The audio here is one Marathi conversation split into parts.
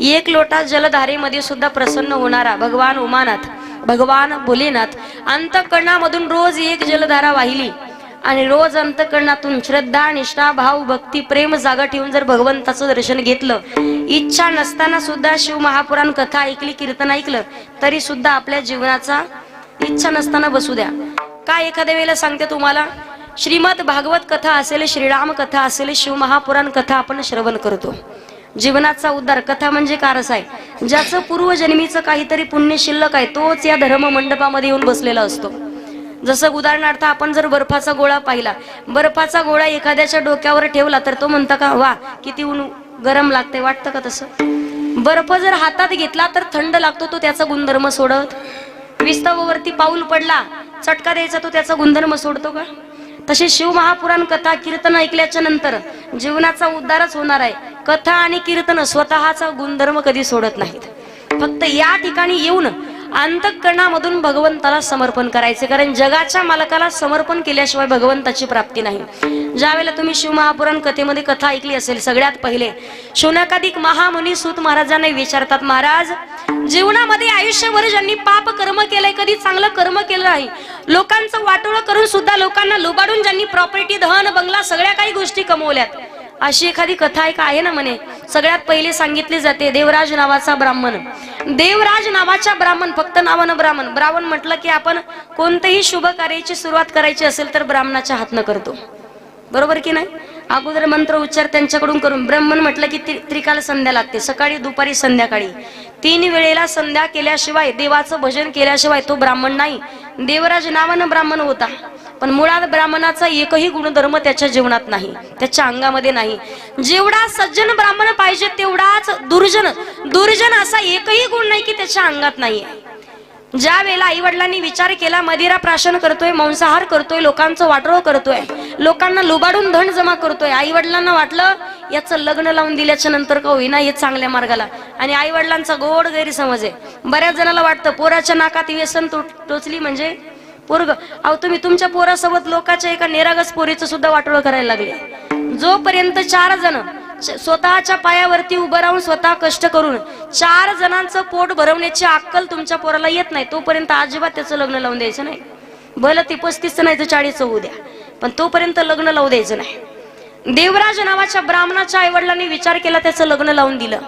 एक लोटा जलधारेमध्ये सुद्धा प्रसन्न होणारा भगवान उमानाथ, भगवान भोलेनाथ अंतःकरणामधून रोज एक जलधारा वाहिली आणि रोज अंतःकरणातून श्रद्धा, निष्ठा, भाव, भक्ती, प्रेम जागा ठेवून जर भगवंताचं दर्शन घेतलं, इच्छा नसताना सुद्धा शिव महापुराण कथा ऐकली, कीर्तन ऐकलं, तरी सुद्धा आपल्या जीवनाचा इच्छा नसताना बसू द्या. काय एखाद्या वेळेला सांगते तुम्हाला, श्रीमद भागवत कथा असेल, श्रीराम कथा असेल, शिव महापुराण कथा आपण श्रवण करतो. जीवनाचा उद्धार. कथा म्हणजे कारस आहे. ज्याचं पूर्वजन्मीचं काहीतरी पुण्य शिल्लक आहे तोच या धर्म मंडपामध्ये येऊन बसलेला असतो. जसं उदाहरणार्थ आपण जर बर्फाचा गोळा पाहिला, बर्फाचा गोळा एखाद्याच्या डोक्यावर ठेवला तर तो म्हणता का वा किती ऊन गरम लागते, वाटतं का तसं? बर्फ जर हातात घेतला तर थंड लागतो, तो त्याचा गुणधर्म सोडत. विस्तवावरती पाऊल पडला, चटका द्यायचा, तो त्याचा गुणधर्म सोडतो का? तसे शिव महापुराण कथा कीर्तन ऐकल्याच्या नंतर जीवनाचा उद्धारच होणार आहे. कथा आणि कीर्तन स्वतःचा गुणधर्म कधी सोडत नाहीत. फक्त या ठिकाणी येऊन अंतःकरणामधून भगवंताला समर्पण करायचे, कारण जगाच्या मालकाला समर्पण केल्याशिवाय भगवंताची प्राप्ती नाही. ज्या वेळेला तुम्ही शिव महापुराण कथेमध्ये कथा ऐकली असेल, सगळ्यात पहिले शौनकादिक महामुनी सूत महाराजांना विचारतात, महाराज जीवनामध्ये आयुष्यभर ज्यांनी पाप कर्म केलंय, कधी चांगलं कर्म केलं नाही, लोकांचं वाटोळं करून सुद्धा लोकांना लुबाडून ज्यांनी प्रॉपर्टी, धन, बंगला सगळ्या काही गोष्टी कमवल्यात, अशी एखादी कथा एक आहे ना म्हणे. सगळ्यात पहिले सांगितली जाते देवराज नावाचा ब्राह्मण. देवराज नावाच्या ब्राह्मण, फक्त नावानं ब्राह्मण. ब्राह्मण म्हटलं की आपण कोणतेही शुभ कार्याची सुरुवात करायची असेल तर ब्राह्मणाच्या हातनं करतो, बरोबर की नाही? अगोदर मंत्र उच्चार त्यांच्याकडून करून. ब्राह्मण म्हटलं की त्रिकाल संध्या लागते, सकाळी, दुपारी, संध्याकाळी 3 वेळेला संध्या केल्याशिवाय, देवाचं भजन केल्याशिवाय तो ब्राह्मण नाही. देवराज नावानं ब्राह्मण होता, पण मुळात ब्राह्मणाचा एकही गुणधर्म त्याच्या जीवनात नाही, त्याच्या अंगामध्ये नाही. जेवढा सज्जन ब्राह्मण पाहिजे तेवढाच दुर्जन असा एकही गुण नाही की त्याच्या अंगात नाही. ज्या वेळेला आई वडिलांनी विचार केला मदिरा प्राशन करतोय, मांसाहार करतोय, लोकांचं वाटोळं करतोय, लोकांना लुबाडून धन जमा करतोय, आई वडिलांना वाटलं याचं लग्न लावून दिल्याच्या नंतर का होईना हे चांगल्या मार्गाला. आणि आई वडिलांचा गोड गैरसमज आहे. बऱ्याच जणाला वाटतं पोराच्या नाकात व्यसन टोचली म्हणजे पोरग. अहो तुम्ही तुमच्या पोरासोबत लोकांच्या एका निरागस पोरीचं सुद्धा वाटोळं करायला लागले. जोपर्यंत 4 जण स्वतःच्या पायावरती उभं राहून स्वतः कष्ट करून 4 जणांचं पोट भरवण्याची अक्कल तुमच्या पोराला येत नाही, तोपर्यंत अजिबात त्याचं लग्न लावून द्यायचं नाही. भलं ती 35 नाही तर 40 होऊ द्या, पण तोपर्यंत लग्न लावू द्यायचं नाही. देवराज नावाच्या ब्राह्मणाच्या आई वडिलांनी विचार केला, त्याचं लग्न लावून दिलं.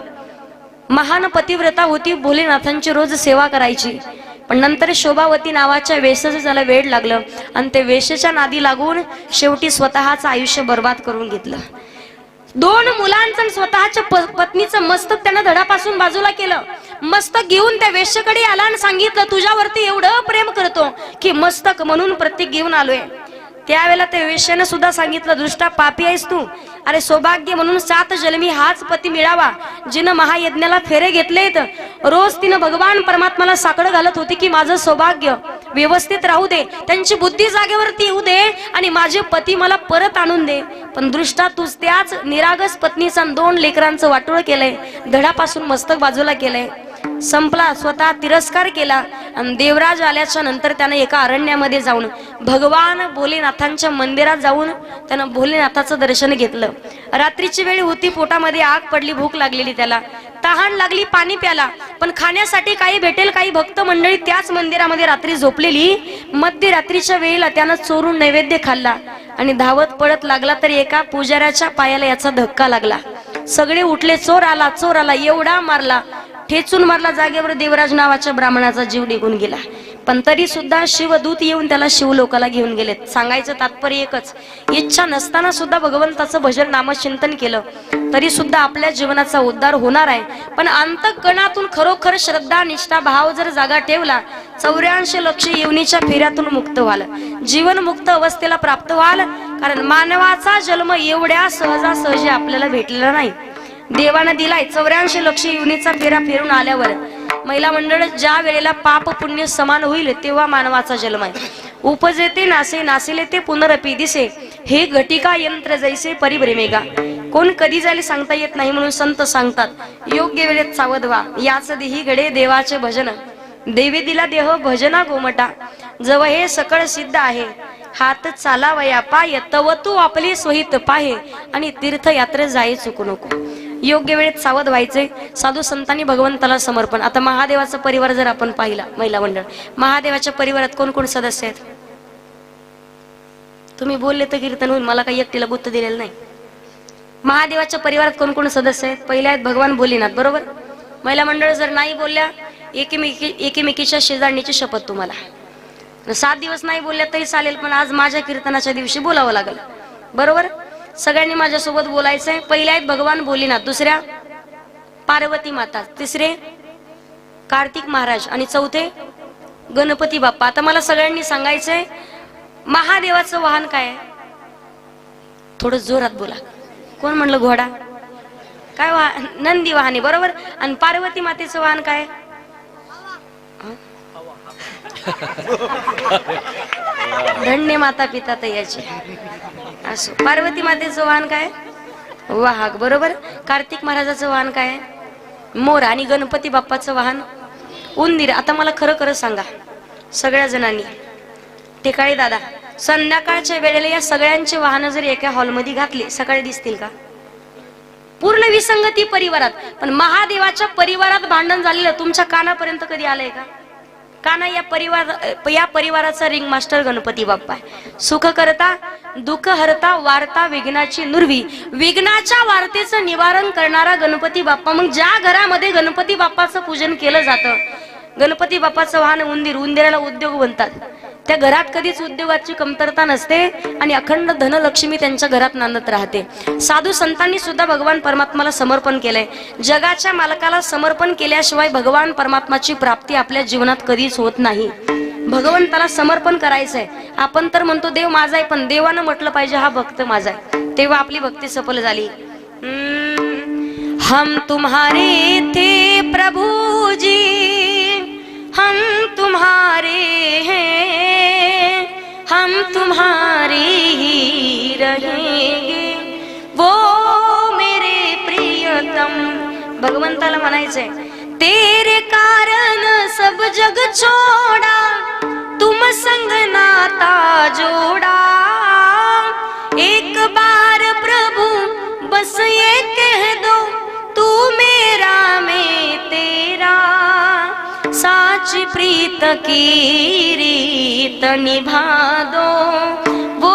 महान पतिव्रता होती, भोलेनाथांची रोज सेवा करायची. पण नंतर शोभावती नावाच्या वेश्याचं त्याला वेड लागलं आणि ते वेश्याच्या नादी लागून शेवटी स्वतःचं आयुष्य बर्बाद करून घेतलं. 2 मुलांचं स्वतःच्या पत्नीचं मस्तक त्यानं धडापासून बाजूला केलं. मस्तक घेऊन त्या वेश्याकडे आला आणि सांगितलं तुझ्यावरती एवढं प्रेम करतो की मस्तक म्हणून प्रतीक घेऊन आलोय. त्यावेळेला त्या वेश्याने सुद्धा सांगितलं दुष्टा पापी आहेस तू. अरे सौभाग्य म्हणून 7 जन्मी हाच पती मिळावा. जिनं महायज्ञाला फेरे घेतलेत, रोज तिनं भगवान परमात्माला साकडं घालत होती की माझं सौभाग्य व्यवस्थित राहू दे, त्यांची बुद्धी जागेवरती येऊ दे आणि माझे पती मला परत आणून दे. पण दृष्टा तूच त्याच निरागस पत्नीचा 2 लेकरांचं वाटोळ केलंय, धडापासून मस्तक बाजूला केलंय. संपला, स्वतः तिरस्कार केला. आणि देवराज आल्याच्या नंतर त्यानं एका अरण्यामध्ये जाऊन भगवान भोलेनाथांच्या मंदिरात जाऊन त्यानं भोलेनाथाचं दर्शन घेतलं. रात्रीची वेळ होती, पोटामध्ये आग पडली, भूक लागलेली, त्याला तहान लागली, पाणी प्याला. पण खाण्यासाठी काही भेटेल, काही भक्त मंडळी त्याच मंदिरामध्ये रात्री झोपलेली. मध्यरात्रीच्या वेळेला त्यानं चोरून नैवेद्य खाल्ला आणि धावत पळत लागला तर एका पुजाऱ्याच्या पायाला याचा धक्का लागला. सगळे उठले, चोर आला, चोर आला, एवढा मारला, ठेचून मारला, जागेवर देवराज नावाच्या ब्राह्मणाचा जीव निघून गेला. पण तरी सुद्धा शिवदूत येऊन त्याला शिवलोकाला घेऊन गेलेत. सांगायचं तात्पर्य एकच, इच्छा नसताना सुद्धा भगवंताचं भजन नामचिंतन केलं तरी सुद्धा आपल्या जीवनाचा उद्धार होणार आहे. पण अंतःकरणातून खरोखर श्रद्धा, निष्ठा, भाव जर जागा ठेवला, 84 लक्ष योनीच्या फेऱ्यातून मुक्त व्हाल, जीवन मुक्त अवस्थेला प्राप्त व्हाल. कारण मानवाचा जन्म एवढ्या सहजासहजी आपल्याला भेटलेला नाही. देवानं दिलाय 84 लक्ष योनीचा फेरा फिरून आल्यावर. महिला मंडळ ज्या वेळेला पाप पुण्य समान होईल तेव्हा मानवाचा जन्म आहे. उपजेते नासे, नासिले ते पुनरपी दिसे, हे घटिका यंत्र जैसे परिभ्रमेगा. कोण कधी जाईल सांगता येत नाही, म्हणून संत सांगतात योग्य वेळेत सावध व्हा. याच देही घडे देवाचे भजन, देवी दिला देह भजना गोमटा. जव हे सकळ सिद्ध आहे, हात चालावया पाय, तव तू आपली सोहित पाहे, आणि तीर्थयात्रे जाई चुकू नको. योग्य वेळेत सावध व्हायचे. साधू संतांनी भगवंताला समर्पण. आता महादेवाचा परिवार जर आपण पाहिला, महिला मंडळ, महादेवाच्या परिवारात कोण कोण सदस्य आहेत? तुम्ही बोलले तर कीर्तन होईल, मला काही एकटीला गुत्त दिलेलं नाही. महादेवाच्या परिवारात कोण कोण सदस्य आहेत? पहिले आहेत भगवान भोलेनाथ, बरोबर. महिला मंडळ जर नाही बोलल्या, एकीमेकीच्या शेजारणीची शपथ तुम्हाला. 7 दिवस नाही बोलल्या तरी चालेल, पण आज माझ्या कीर्तनाच्या दिवशी बोलावं लागेल, बरोबर. सगळ्यांनी माझ्यासोबत बोलायचंय. पहिले आहेत भगवान भोलेनाथ, दुसऱ्या पार्वती माता, तिसरे कार्तिक महाराज आणि चौथे गणपती बाप्पा. आता मला सगळ्यांनी सांगायचंय महादेवाचं वाहन काय आहे? थोडं जोरात बोला. कोण म्हणलं घोडा? काय नंदी वाहने, बरोबर. आणि पार्वती मातेचं वाहन काय? धन्य माता पिता तयाचे. असो, पार्वती मातेचं वाहन काय? वाहक, बरोबर. कार्तिक महाराजाचं वाहन काय? मोर. आणि गणपती बाप्पाचं वाहन उंदीर. आता मला खरं खरं सांगा सगळ्या जणांनी, टेकाळे दादा, संध्याकाळच्या वेळेला या सगळ्यांचे वाहन जर एका हॉलमध्ये घातले, सकाळी दिसतील का? पूर्ण विसंगती परिवारात. पण महादेवाच्या परिवारात भांडण झालेलं तुमच्या कानापर्यंत कधी आलंय का? काना या परिवाराचा रिंग मास्टर गणपती बाप्पा आहे. सुख करता, दुःख हरता, वार्ता विघ्नाची नुरवी. विघ्नाच्या वार्तेचं निवारण करणारा गणपती बाप्पा. मग ज्या घरामध्ये गणपती बाप्पाचं पूजन केलं जातं, गणपती बाप्पाचं वाहन उंदीर, उंदिराला उद्योग बनतात, त्या घरात कधीच उद्योगाची कमतरता नसते आणि अखंड धनलक्ष्मी त्यांच्या घरात नांदत राहते. साधू संतांनी सुद्धा भगवान परमात्माला समर्पण केलंय. जगाच्या मालकाला समर्पण केल्याशिवाय भगवान परमात्माची प्राप्ती आपल्या जीवनात कधीच होत नाही. भगवंताला समर्पण करायचंय. आपण तर म्हणतो देव माझा आहे, पण देवानं म्हटलं पाहिजे हा भक्त माझा आहे, तेव्हा आपली भक्ती सफल झाली. हम तुम्हारे थे प्रभु जी, हम तुम्हारे हैं, हम तुम्हारे ही रहेंगे, वो मेरे प्रियतम. भगवंताला म्हणायचंय तेरे कारण सब जग छोड़ा, तुम संग नाता जोड़ा. एक बार प्रभु बस ये कह दो, तू मेरा मैं तेरा, साची प्रीत की रीत निभा दो, वो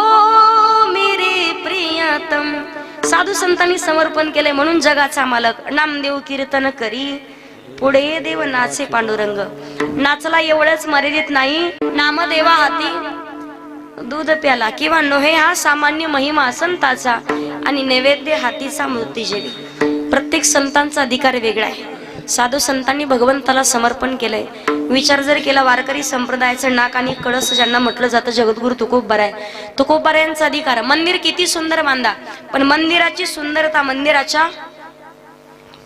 मेरे प्रियतम. साधू संतांनी समर्पण केले म्हणून जगाचा मालक नामदेव कीर्तन करी, पुढे देव नाचे पांडुरंग. नाचला एवढंच मर्यादित नाही, नामदेवा हाती दूध प्याला किंवा नोहे हा सामान्य महिमा संताचा, आणि नैवेद्य हातीचा मूर्तिजेवी. प्रत्येक संतांचा अधिकार वेगळा आहे. साधू संतांनी भगवंताला समर्पण केलंय. विचार जर केला, वारकरी संप्रदायाचं नाक आणि कळस ज्यांना म्हटलं जातं जगद्गुरु तुकोबराय, तुकोबरायांचा अधिकार. मंदिर किती सुंदर बांधा, पण मंदिराची सुंदरता मंदिराच्या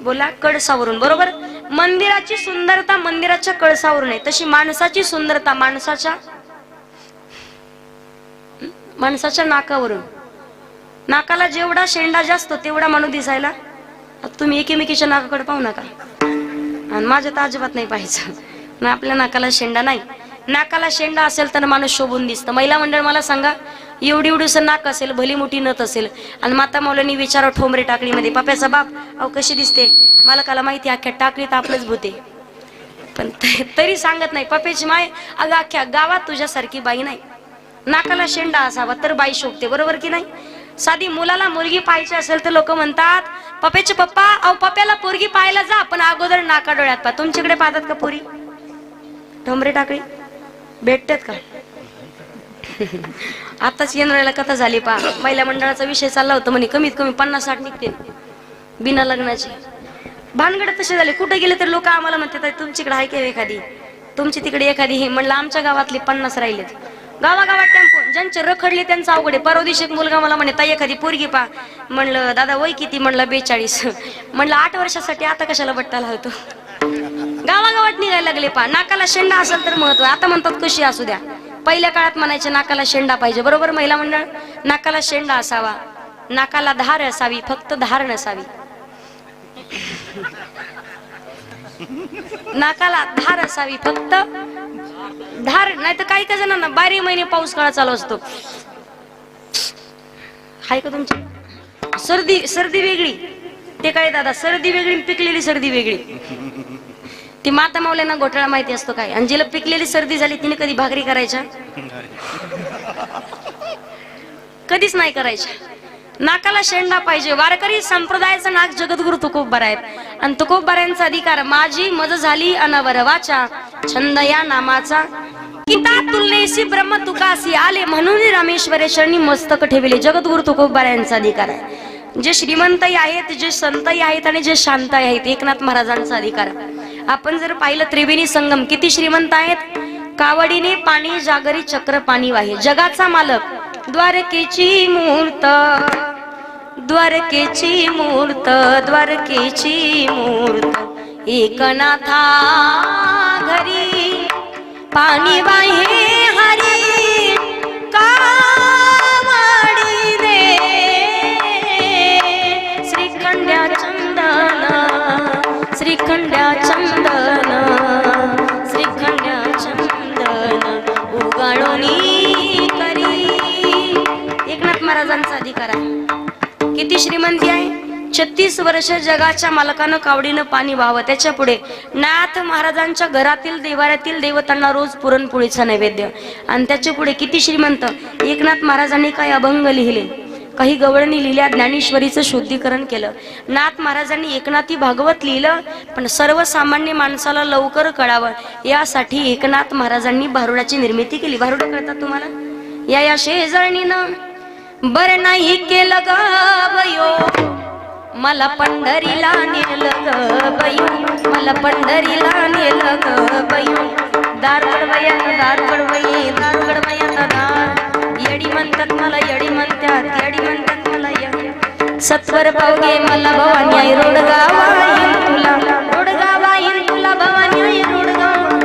बोला कळसावरून, बरोबर. मंदिराची सुंदरता मंदिराच्या कळसावरून आहे, तशी माणसाची सुंदरता माणसाच्या नाकावरून. नाकाला जेवढा शेंडा जास्त तेवढा माणूस दिसायला. तुम्ही एकीमेकीच्या नाकाकडे पाहू नका, आणि माझ्या तर अजिबात नाही पाहायचं ना. आपल्या नाकाला शेंडा नाही. नाकाला शेंडा असेल तर माणूस शोभून दिसतं. महिला मंडळ मला सांगा, एवढी एवढीसं नाक असेल, भली मोठी नथ असेल, आणि माता मौलांनी विचारा ठोंबरे टाकळीमध्ये, पाप्याचा बाप अहो कशी दिसते, मालकाला माहिती अख्ख्या टाकळीत आपलंच भूते, पण तरी सांगत नाही. पप्याची माय, अगं अख्ख्या गावात तुझ्यासारखी बाई नाही. नाकाला शेंडा असावा तर बाई शोभते, बरोबर की नाही. साधी मुलाला मुलगी पाहायची असेल तर लोक म्हणतात पप्याचे पप्पा, अहो पप्याला पोरगी पाहायला जा, पण अगोदर नाका डोळ्यात पहा. तुमच्याकडे पाहतात का पोरी ठोंबरे टाकळी भेटतात का? आताच येणाऱ्याला कथा झाली पा. महिला मंडळाचा विषय चालला होता म्हणे कमीत कमी 50-60 निघते बिना लग्नाची. भानगड तसे झाले, कुठे गेले तर लोक आम्हाला म्हणतात तुमच्याकडे आहे का एखादी, तुमची तिकडे एखादी हे. म्हणलं आमच्या गावातली 50 राहिलेत. गावागावात टेम्पो ज्यांचे रखडले त्यांचं अवघड आहे. परवा दिवशी एक मुलगा मला म्हणे ताई एखादी पोरगी पा. म्हणलं दादा वय किती? म्हणलं 42. म्हणलं 8 वर्षासाठी आता कशाला बट्टाला होतो. गावागावात निघायला लागले पा. नाकाला शेंडा असेल तर महत्व. आता म्हणतात कशी असू द्या, पहिल्या काळात म्हणायचे नाकाला शेंडा पाहिजे, बरोबर. महिला मंडळ, नाकाला शेंडा असावा, नाकाला धार असावी, फक्त धार नसावी. नाकाला धार असावी, फक्त धार. नाही तर काही काही जणांना 12 महिने पाऊस काळा चालू असतो. हाय का तुमची सर्दी वेगळी ते काय दादा, सर्दी वेगळी पिकलेली सर्दी वेगळी. ती माता माऊल्यांना घोटाळा माहिती असतो काय. आणि जिला पिकलेली सर्दी झाली तिने कधी भाकरी करायच्या? कधीच नाही करायच्या. नाकाला शेंडा पाहिजे. वारकरी संप्रदायाचा नाक जगद्गुरु तुकोबरा आहेत आणि तुकोबऱ्यांचा अधिकार माझी मज झाली अनावर वाचा छंद या नामाचा गीता तुलनेशी ब्रह्म तुकासी आले म्हणून रामेश्वरे शरणी मस्तक ठेवले. जगद्गुरु तुकोबऱ्यांचा अधिकार आहे. जे श्रीमंतही आहेत, जे संतही आहेत आणि जे शांत आहेत, एकनाथ महाराजांचा अधिकार. आपण जर पाहिलं त्रिवेणी संगम किती श्रीमंत आहेत. कावडीने पाणी जागरी चक्र पाणी वाहे. जगाचा मालक द्वारकेची मूर्त, द्वारकेची मूर्त, द्वारकेची मूर्त एकनाथा घरी पाणी वाहे हरी कावडी दे श्रीखंड्या चंदन, श्रीखंड्या चंदन, श्रीखंड्या चंदन उगाळोनी करी. एकनाथ महाराजांचा अधिकार आहे. किती श्रीमंती आहे. 36 वर्ष जगाच्या मालकानं कावडीनं पाणी व्हावं. त्याच्या पुढे नाथ महाराजांच्या घरातील देवाऱ्यातील देवतांना रोज पुरणपोळीचा नैवेद्य. आणि त्याच्या पुढे किती श्रीमंत. एकनाथ महाराजांनी काही अभंग लिहिले, काही गवळणी लिहिल्या, ज्ञानेश्वरीचं शुद्धीकरण केलं. नाथ महाराजांनी एकनाथी भागवत लिहिलं, पण सर्वसामान्य माणसाला लवकर कळावं यासाठी एकनाथ महाराजांनी भारुडाची निर्मिती केली. भारुड कळतात तुम्हाला. या शेजारणीनं बर नाही केलं ग बयो, मला पंढरीला नेलं ग बयो, मला पंढरीला नेलं ग बयो. दार गडवयात, दार गडवये, दार गडवयात दार. येडी म्हणतात मला, येडी म्हणतात, येडी म्हणतात मला येडी. सत्वर पावगे मला भवानी रोडगावा येईन तुला, रोडगावा येईन तुला भवानी रोडगाव.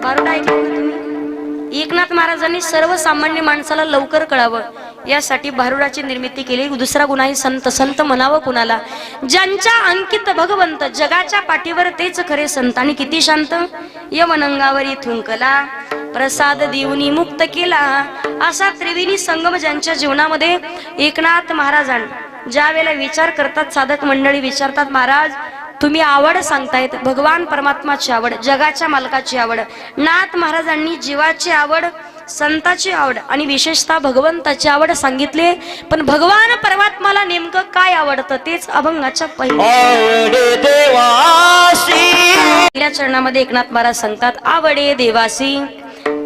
बारुड ऐकलं तुम्ही. एकनाथ महाराजांनी सर्वसामान्य माणसाला लवकर कळावं यासाठी भारुडाची निर्मिती केली. दुसरा गुण आहे संत. संत म्हणावं कुणाला, ज्यांच्या अंकित भगवंत, जगाच्या पाठीवर तेच खरे संत. आणि किती शांत. यवनंगावरी थुंकला प्रसाद देऊनी मुक्त केला. असा त्रिवेणी संगम ज्यांच्या जीवनामध्ये एकनाथ महाराजां ज्या वेळेला विचार करतात, साधक मंडळी विचारतात, महाराज तुम्ही आवड सांगतायत, भगवान परमात्माची आवड, जगाच्या मालकाची आवड. नाथ महाराजांनी जीवाची आवड, संताची आवड आणि विशेषतः भगवंताची आवड सांगितले. पण भगवान परमात्माला नेमकं काय आवडतं तेच अभंगाच्या पहिल्या चरणामध्ये एकनाथ महाराज सांगतात, आवडे देवासी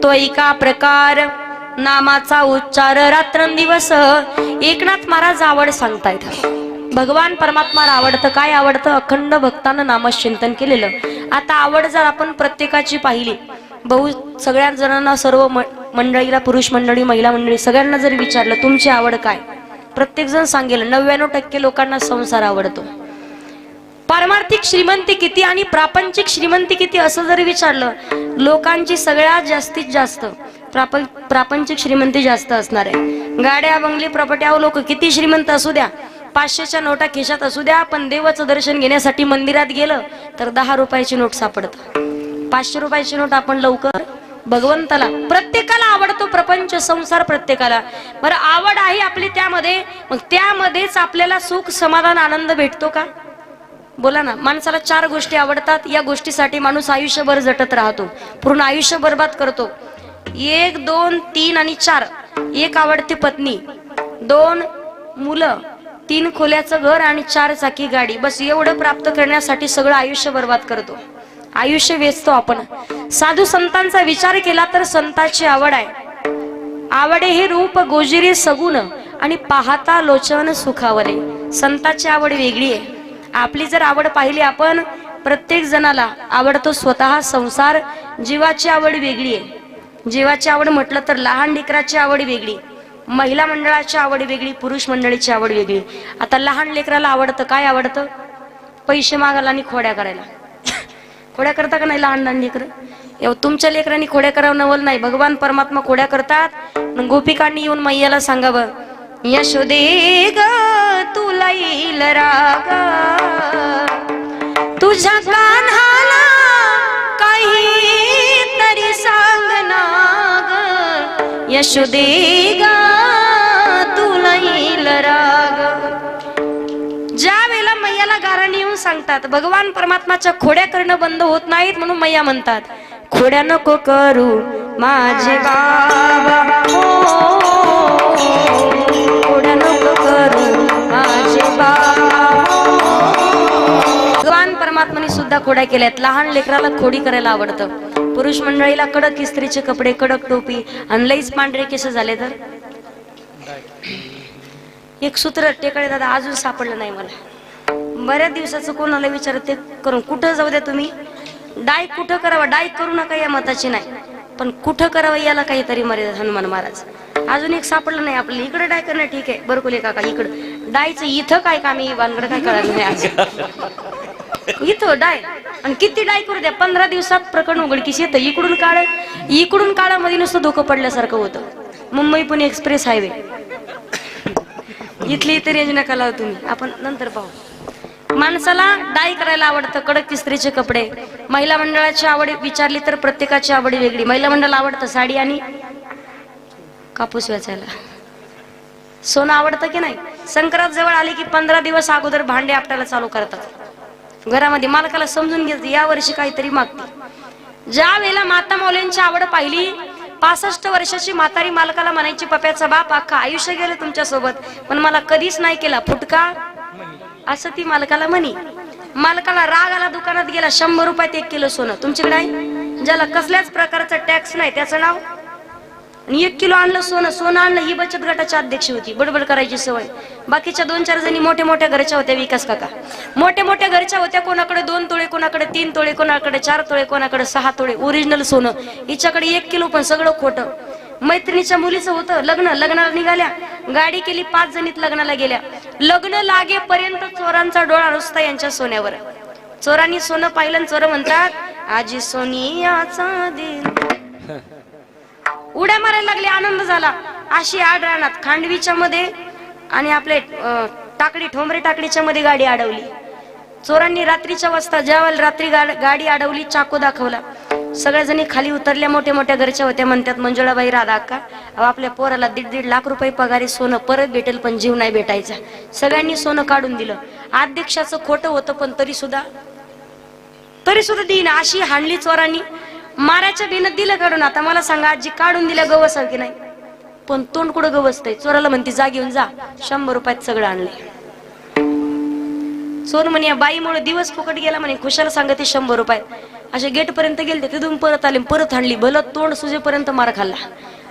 तो एका प्रकार नामाचा उच्चार रात्रंदिवस. एकनाथ महाराज आवड सांगतायत. भगवान परमात्माला आवडतं. काय आवडतं. अखंड भक्तानं नामचिंतन केलेलं. आता आवड जर आपण प्रत्येकाची पाहिली, बहु सगळ्या जणांना, सर्व मंडळीला, पुरुष मंडळी, महिला मंडळी सगळ्यांना जर विचारलं तुमची आवड काय, प्रत्येक जण सांगेल 99% लोकांना संसार आवडतो. पारमार्थिक श्रीमंती किती आणि प्रापंचिक श्रीमंती किती असं जर विचारलं, लोकांची सगळ्यात जास्तीत जास्त प्रापंचिक श्रीमंती जास्त असणार आहे. गाड्या, बंगले, प्रॉपर्टी, लोक किती श्रीमंत असू द्या, 500च्या नोटा खिशात असू द्या, पण देवाचं दर्शन घेण्यासाठी मंदिरात गेलं तर 10 रुपयाची नोट सापडत. 500 रुपयाची नोट आपण लवकर. भगवंताला प्रत्येकाला आवडतो प्रपंच संसार प्रत्येकाला. बरं आवड आहे आपली त्यामध्ये, मग त्यामध्येच आपल्याला सुख समाधान आनंद भेटतो का. बोला ना. माणसाला 4 गोष्टी आवडतात. या गोष्टीसाठी माणूस आयुष्यभर झटत राहतो, पूर्ण आयुष्य बर्बाद करतो. 1, 2, 3 आणि 4. 1 आवडती पत्नी, 2 मुलं, 3 खोल्याचं घर आणि 4 चाकी गाडी. बस एवढं प्राप्त करण्यासाठी सगळं आयुष्य बर्बाद करतो, आयुष्य वेचतो आपण. साधू संतांचा विचार केला तर संताची आवड आहे. आवडे हे रूप गोजिरे सगुण आणि पाहता लोचन सुखावले. संताची आवड वेगळी आहे. आपली जर आवड पाहिली आपण, प्रत्येक जणाला आवडतो स्वतः संसार. जीवाची आवड वेगळी आहे. जीवाची आवड म्हटलं तर लहान लेकराची आवड वेगळी, महिला मंडळाची आवड वेगळी, पुरुष मंडळीची आवड वेगळी. आता लहान लेकराला आवडतं काय. आवडतं पैसे मागायला आणि खोड्या करायला. खोड्या करता का नाही लहान लहान लेकर. तुमच्या लेकरांनी खोड्या करावं नवल नाही. भगवान परमात्मा खोड्या करतात. गोपिकांनी येऊन मैयाला सांगावं, यशोदे ग तुला येईल राग, तुझ्या कान्हाला काही तरी सांग ना ग. यशोदे ग तुला येईल राग. ज्या वेळेला मैयाला म्हणतात भगवान परमात्माच्या खोड्या करणं बंद होत नाहीत, म्हणून मैया म्हणतात खोड्या नको करू माझे बाबा हो, खोड्या नको करू माझे बाबा। भगवान परमात्माने सुद्धा खोड्या केल्यात। लहान लेकराला खोडी करायला आवडतं, पुरुष मंडळीला कडक इस्त्रीचे कपडे, कडक टोपी आणि लईच पांढरे केस झाले तर एक सूत्र टेकाळे दादा अजून सापडलं नाही मला। बऱ्याच दिवसाचं कोणाला विचारत ते करून कुठं जाऊ द्या तुम्ही, डाय कुठं करावा, डाय करू नका या मताची नाही, पण कुठं करावं याला काहीतरी मर्यादा। हनुमान महाराज अजून एक सापडलं नाही आपल्याला। इकडे डाय करणं ठीक आहे बरकुले काका, इकडं डायचं इथं काय कामी वानगड काय कळालं नाही आज इथं डाय। आणि किती डाय करू द्या, 15 दिवसात प्रकरण उघडकीस येतं। इकडून काळामध्ये नुसतं धोकं पडल्यासारखं होतं। मुंबई पुणे एक्सप्रेस हायवे इथली इतर रेंज नका लावू तुम्ही, आपण नंतर पाहू। माणसाला डाय करायला आवडतं, कडक इस्त्रीचे कपडे। महिला मंडळाची आवड विचारली तर प्रत्येकाची आवड वेगळी। महिला मंडळाला आवडतं साडी आणि कापूस वेचायला। सोनं आवडतं की नाही? संक्रांत जवळ आली की 15 दिवस अगोदर भांडे आपल्याला चालू करतात घरामध्ये। मालकाला समजून घ्यायचं या वर्षी काहीतरी मागते। ज्या वेळेला माता मौल्यांची आवड पाहिली, 65 वर्षाची म्हातारी मालकाला म्हणायची पप्याचा बाप अख्खा आयुष्य गेलं तुमच्या सोबत पण मला कधीच नाही केला फुटका, असं ती मालकाला म्हणी। मालकाला राग आला, दुकानात गेला, 100 रुपयात 1 किलो सोनं तुमच्याकडे आहे, ज्याला कसल्याच प्रकारचा टॅक्स नाही त्याचं नाव, आणि 1 किलो आणलं सोनं आणलं। ही बचत गटाची अध्यक्ष होती, बडबड करायची सवय। बाकीच्या 2-4 जणी मोठ्या घरच्या होत्या, विकास काका मोठ्या घरच्या होत्या। कोणाकडे 2 तोळे, कोणाकडे 3 तोळे, कोणाकडे 4 तोळे, कोणाकडे 6 तोळे ओरिजिनल सोनं। हिच्याकडे 1 किलो पण सगळं खोटं। मैत्रिणीच्या मुलीचं होतं लग्नाला निघाल्या, गाडी केली, 5 जणीत लग्नाला गेल्या। लग्न लागेपर्यंत चोरांचा डोळा रुसता यांच्या सोन्यावर। चोरांनी सोनं पाहिलं, चोर म्हणतात आजी सोनियाचा दिल, उड्या मारायला लागले, आनंद झाला। अशी आड रानात खांडवीच्या मध्ये आणि आपले टाकडी ठोंबरे टाकडीच्या मध्ये गाडी अडवली। चोरांनी रात्रीच्या वाजता ज्यावेळेला रात्री गाडी अडवली, चाकू दाखवला। सगळ्या जणी खाली उतरल्या, मोठ्या घरच्या होत्या। म्हणतात मंजुळाबाई राधा अक्का आपल्या पोराला 1.5 लाख रुपये पगारी, सोनं परत भेटेल पण जीव नाही भेटायचा। सगळ्यांनी सोनं काढून दिलं। अध्यक्षाचं खोटं होतं पण तरी सुद्धा देईना, अशी हाणली चोरांनी। मारायच्या बिनत दिलं काढून। आता मला सांगा आजी काढून दिल्या गवस की नाही, पण तोंड कुठं गवसतंय? चोराला म्हणते जा घेऊन जा, 100 रुपयात सगळं आणले। चोर म्हणे या बाईमुळे दिवस फुकट गेला म्हणे, खुशाला सांगते 100 रुपये। असे गेट पर्यंत गेले, तिथून परत आले, परत हाणली, भलं तोंड सुजेपर्यंत मार खाल्ला।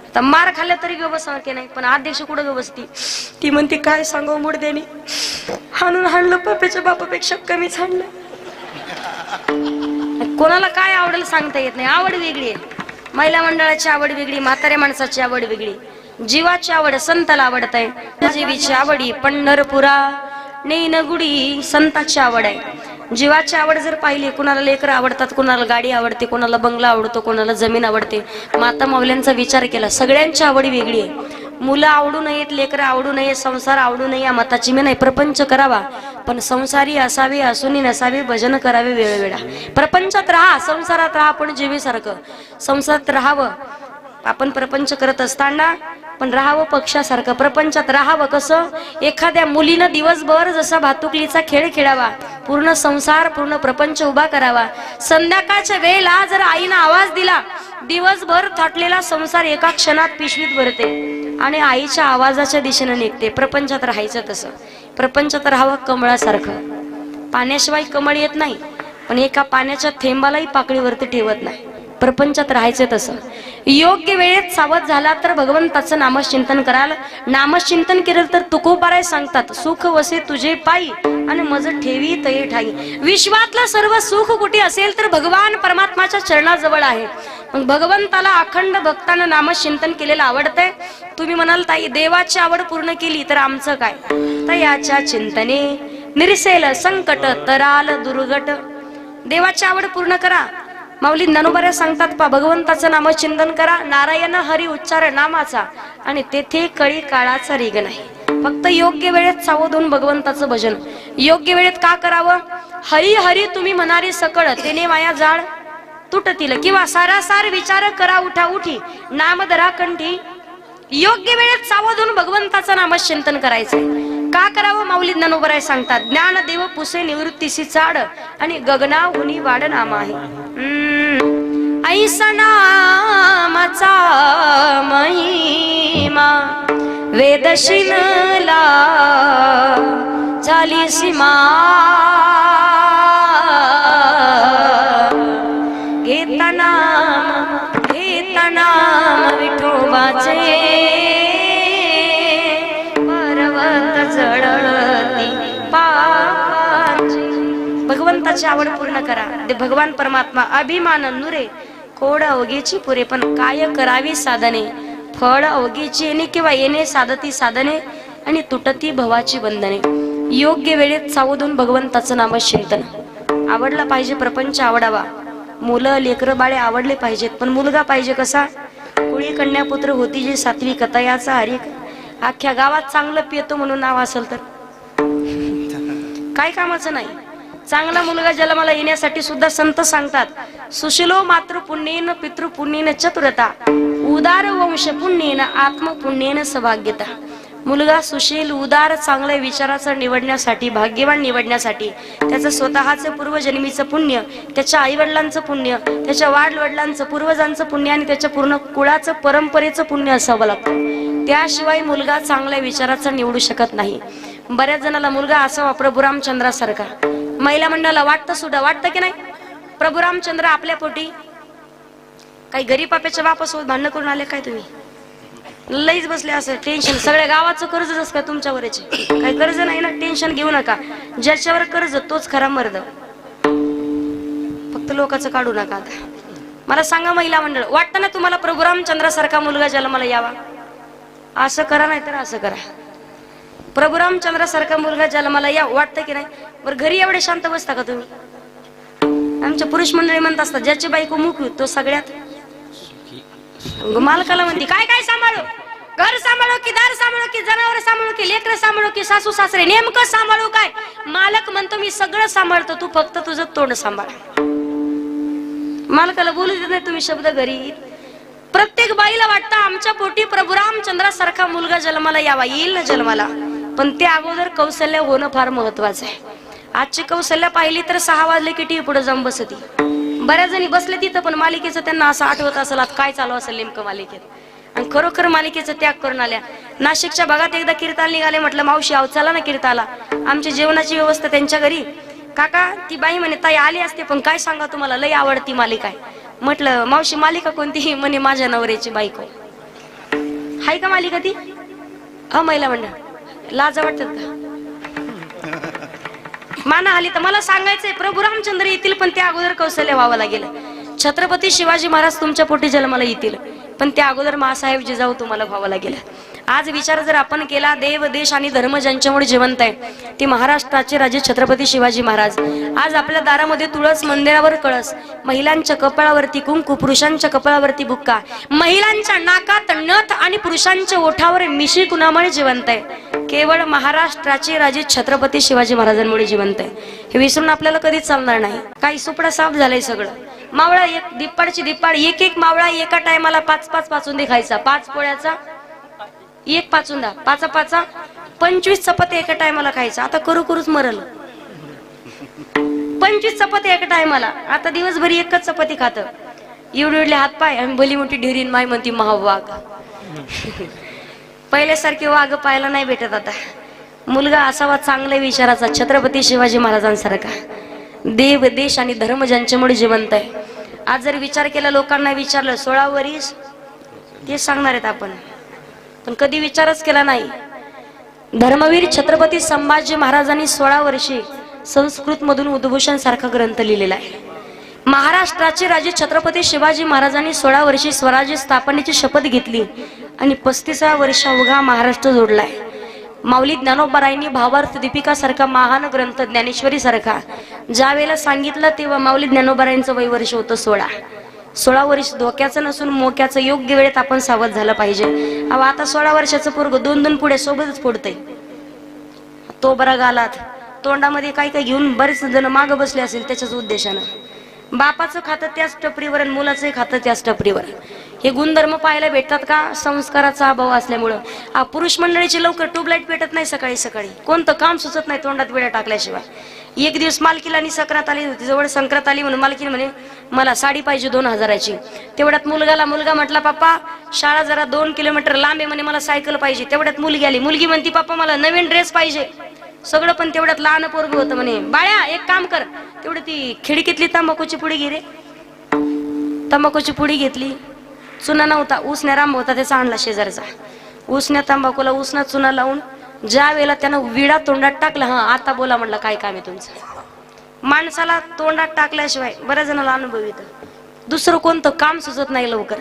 आता मार खाल्ल्या तरी गवस की नाही, पण अध्यक्ष कुठं गवसती? ती म्हणते काय सांगू मुडद्यानी, हाणलं पप्याच्या बापापेक्षा कमीच हाणलं। कोणाला काय आवडेल सांगता येत नाही, आवड वेगळी आहे। महिला मंडळाची आवड वेगळी, म्हाताऱ्या माणसाची आवड वेगळी, जीवाची आवड संताला आवडत आहे। जीवीची आवडी पंढरपुरा नेनगुडी, संताची आवड आहे। जीवाची आवड जर पाहिली, कुणाला लेकरं आवडतात, कुणाला गाडी आवडते, कुणाला बंगला आवडतो, कुणाला जमीन आवडते। माता माऊल्यांचा विचार केला, सगळ्यांची आवडी वेगळी आहे। मुलं आवडू नयेत, लेकरं आवडू नये, संसार आवडू नये या मताची मी नाही। प्रपंच करावा पण संसारी असावे, असूनी नसावे, भजन करावे वेळोवेळा। प्रपंचात राहा, संसारात राहा, पण जीवेसारखं संसारात राहावं। आपण प्रपंच करत असताना पण राहावं पक्षासारखं, प्रपंचात राहावं कसं? एखाद्या मुलीनं दिवसभर जसा भातुकलीचा खेळ खेळावा, पूर्ण संसार पूर्ण प्रपंच उभा करावा। संध्याकाळच्या वेळेला जर आईनं आवाज दिला, दिवसभर थाटलेला संसार एका क्षणात पिशवीत भरते आणि आईच्या आवाजाच्या दिशेने निघते। प्रपंचात राहायचं तसं, प्रपंचात राहावं कमळासारखं। पाण्याशिवाय कमळ येत नाही, पण एका पाण्याच्या थेंबालाही पाकळीवरती ठेवत नाही। प्रपंचात राहायचं तसं। योग्य वेळेत सावध झाला तर भगवंताचं नामचिंतन कराल। नामचिंतन केलं तर तुकोबाराय सांगतात, सुख वसे तुझे पायी आणि मज ठेवी तये ठाई। विश्वातलं सर्व सुख कुठे असेल तर भगवान परमात्माच्या चरणाजवळ आहे। मग भगवंताला अखंड भक्तानं नामचिंतन केलेलं आवडतंय। तुम्ही म्हणाल ताई देवाची आवड पूर्ण केली तर आमचं काय? तयाच्या चिंतने निरसेल संकट, तराल दुर्गट। देवाची आवड पूर्ण करा। माऊली ज्ञानोबा सांगतात पा, भगवंताचं नामचिंतन करा, नारायण हरी उच्चार नामाचा, आणि तेथे कळी काळाचा रीग नाही। फक्त योग्य वेळेत सावध होऊन भगवंताचं भजन योग्य वेळेत का करावं? हरी हरी तुम्ही म्हणारी सकळ, तेने माया जाळ तुटतील, किंवा सारासार विचार करा उठा उठी, नामधरा कंठी। योग्य वेळेत सावध होऊन भगवंताचं नामचिंतन करायचंय। का करावं माऊली ज्ञानोबराय सांगतात, ज्ञानदेव पुसे निवृत्तीसी चाड आणि गगनाहुनी वाढ नाम आहे. ऐसा नामाचा महिमा वेद शिनला झाली सीमा, घेता नाम विठोबाचे पर्वत जळती पापाची. भगवंताची आवड पूर्ण करा. ते भगवान परमात्मा अभिमान नुरे कोड अवघेची पुरे, पण काय करावी साधने फळ अवघेची येणे किंवा येणे साधती साधने आणि तुटती भवाची बंधने. योग्य वेळेत सावधून भगवंताचं नाम चिंतन. आवडला पाहिजे, प्रपंच आवडावा, मुलं लेकरं बाळे आवडले पाहिजेत, पण मुलगा पाहिजे कसा, कुळी कन्यापुत्र होती जी सात्विक कथा याचा हरिक. अख्ख्या गावात चांगलं पियतो म्हणून नाव असेल तर काय कामाचं नाही. चांगला मुलगा जन्माला येण्यासाठी सुद्धा संत सांगतात, सुशिलो मातृ पुण्येन पितृ पुण्येन चतुरता उदार वंश पुण्येन आत्म पुण्येन सौभाग्यता. मुलगा सुशील उदार चांगल्या विचाराचं निवडण्यासाठी, भाग्यवान निवडण्यासाठी त्याचं स्वतःचं पूर्वजन्मीचं पुण्य, त्याच्या आईवडिलांचं पुण्य, त्याच्या वाडवडिलांचं पूर्वजांचं पुण्य आणि त्याच्या पूर्ण कुळाचं परंपरेचं पुण्य असावं लागतं. त्याशिवाय मुलगा चांगल्या विचाराचा निवडू शकत नाही. बऱ्याच जणाला मुलगा असावा प्रभू रामचंद्रासारखा. महिला मंडळाला वाटतं सुद्धा, वाटतं की नाही, प्रभू रामचंद्र आपल्या पोटी काही गरीब पाप्याच्या बापासोबत भांडण करून आले काय तुम्ही? लईच बसले असं टेन्शन. सगळ्या गावाचं कर्ज जस काय तुमच्यावरच काही कर्ज नाही ना, टेन्शन घेऊ नका. ज्याच्यावर कर्ज तोच खरा मर्द, फक्त लोकांचं काढू नका. आता मला सांगा महिला मंडळ, वाटतं ना तुम्हाला प्रभू रामचंद्रासारखा मुलगा जन्माला यावा? असं करा नाही तर असं करा, प्रभू रामचंद्रासारखा मुलगा जन्माला या. वाटतं की नाही? बरं घरी एवढे शांत बसता का तुम्ही? आमच्या पुरुष मंडळी म्हणत असतात, ज्याची बायको मुक तो सगळ्यात मालकाला म्हणते काय काय सांभाळू, घर सांभाळू की दार सांभाळू की जनावर सांभाळू की लेकर सांभाळू की सासू सासरे, नेमकं सांभाळू काय? मालक म्हणतो मी सगळं सांभाळतो, तू फक्त तुझं तोंड सांभाळ. मालकाला बोलू देत नाही तुम्ही शब्द घरी. प्रत्येक बाईला वाटतं आमच्या पोटी प्रभू रामचंद्रासारखा मुलगा जन्माला यावा, येईल ना जन्माला, पण ते अगोदर कौशल्य होणं फार महत्वाचं आहे. आजची कौशल्य पाहिली तर 6 वाजले की टीव्ही पुढे जाऊन बसती. बऱ्याच जणी बसले तिथं, पण मालिकेचं त्यांना असं आठवत असेल आज काय चालू असेल नेमकं मालिकेत, आणि खरोखर मालिकेचा त्याग करून आल्या. नाशिकच्या भागात एकदा कीर्तन निघाले, म्हटलं मावशी आव चला ना कीर्ताला, आमची जेवणाची व्यवस्था त्यांच्या घरी. काका ती बाई म्हणे ताई आली असते, पण काय सांगा तुम्हाला लई आवडती मालिका आहे. म्हटलं मावशी मालिका कोणती? म्हणे माझ्या नवऱ्याची बायको. हाय का मालिका ती? महिला मंडळ लाज वाटतात का? माना आली तर मला सांगायचंय प्रभू रामचंद्र येतील, पण त्या अगोदर कौशल्य व्हावं लागेल. छत्रपती शिवाजी महाराज तुमच्या पोटी जन्माला येतील, पण त्या अगोदर मासाहेब जिजाऊ तुम्हाला व्हावं लागेल. आज विचार जर आपण केला, देव देश आणि धर्म ज्यांच्यामुळे जिवंत आहे ते महाराष्ट्राचे राजे छत्रपती शिवाजी महाराज. आज आपल्या दारामध्ये तुळस, मंदिरावर कळस, महिलांच्या कपाळावरती कुंकू, पुरुषांच्या कपाळावरती बुक्का, महिलांच्या नाकात नथ आणि पुरुषांच्या ओठावर मिशी कुणामुळे जिवंत आहे? केवळ महाराष्ट्राचे राजे छत्रपती शिवाजी महाराजांमुळे जिवंत आहे. हे विसरून आपल्याला कधीच चालणार नाही. काही सुपडा साफ झालंय सगळं. मावळा एक दिप्पाडची दिप्पाड, एक मावळा एका टायमाला 5-5 पाचून खायचा. 5 पोळ्याचा 1 पाचुंदा, 5 25 चपात्या एका टायमाला खायचा. आता करूच मरल. 25 चपात्या एका टायमाला. आता दिवसभर एकच चपाती खात. एवढे हातपाय आणि भली मोठी ढेरीन माय म्हणती महावाघ. पहिल्यासारखे वाघ पाहायला नाही भेटत आता. मुलगा असावा चांगल्या विचाराचा, छत्रपती शिवाजी महाराजांसारखा. देव देश आणि धर्म ज्यांच्यामुळे जिवंत आहे. आज जर विचार केला, लोकांना विचारलं 16 वर्ष ते सांगणार आहेत आपण, पण कधी विचारच केला नाही. धर्मवीर छत्रपती संभाजी महाराजांनी 16 वर्षे संस्कृत मधून उद्भूषण सारखा ग्रंथ लिहिलेला आहे. महाराष्ट्राचे राजे छत्रपती शिवाजी महाराजांनी 16 वर्षी स्वराज्य स्थापनेची शपथ घेतली आणि 35व्या वर्ष अवघा महाराष्ट्र जोडलाय. माऊली ज्ञानोबारायांनी भावार्थ दीपिका सारखा महान ग्रंथ, ज्ञानेश्वरी सारखा ज्या वेळेला सांगितलं तेव्हा माऊली ज्ञानोबारायांचं वय वर्ष होतं 16 वर्ष. धोक्याचं नसून मोक्याचं योग्य वेळेत आपण सावध झालं पाहिजे. अहो आता 16 वर्षाचं पोरग 2-2 पुढे सोबतच फोडतंय. तो बरा गालात तोंडामध्ये काय काय घेऊन बरेच जण माग बसले असेल त्याच्याच उद्देशानं. बापाचं खातं त्याच टपरीवर आणि मुलाचं खातं त्याच टपरीवर. हे गुणधर्म पाहायला भेटतात का? संस्काराचा अभाव असल्यामुळं. पुरुष मंडळीची लवकर ट्यूबलाईट पेटत नाही सकाळी सकाळी, कोणतं काम सुचत नाही तोंडात वेळा टाकल्याशिवाय. एक दिवस मालकीला संक्रांत आली होती, जवळ संक्रांत आली म्हणून मालकीने म्हणे मला साडी पाहिजे 2000ची. तेवढ्यात मुलगा म्हटला पप्पा शाळा जरा 2 किलोमीटर लांब आहे म्हणे, मला सायकल पाहिजे. तेवढ्यात मुलगी आली, मुलगी म्हणती पप्पा मला नवीन ड्रेस पाहिजे. सगळं पण तेवढ्यात लहान पोरग होतं म्हणे बाळ्या एक काम कर, तेवढी ती खिडकीतली तंबाखूची पुडी घे रे. तंबाखूची पुडी घेतली, चुना नव्हता, उसण्या रांब होता त्याचा आणला शेजारचा. उसण्या तंबाखूला उसना चुना लावून ज्या वेळेला त्यानं विडा तोंडात टाकला, हा आता बोला म्हणलं काय काम आहे तुमचं. माणसाला तोंडात टाकल्याशिवाय बऱ्याच जणांना अनुभव येतो, दुसरं कोणतं काम सुचत नाही लवकर.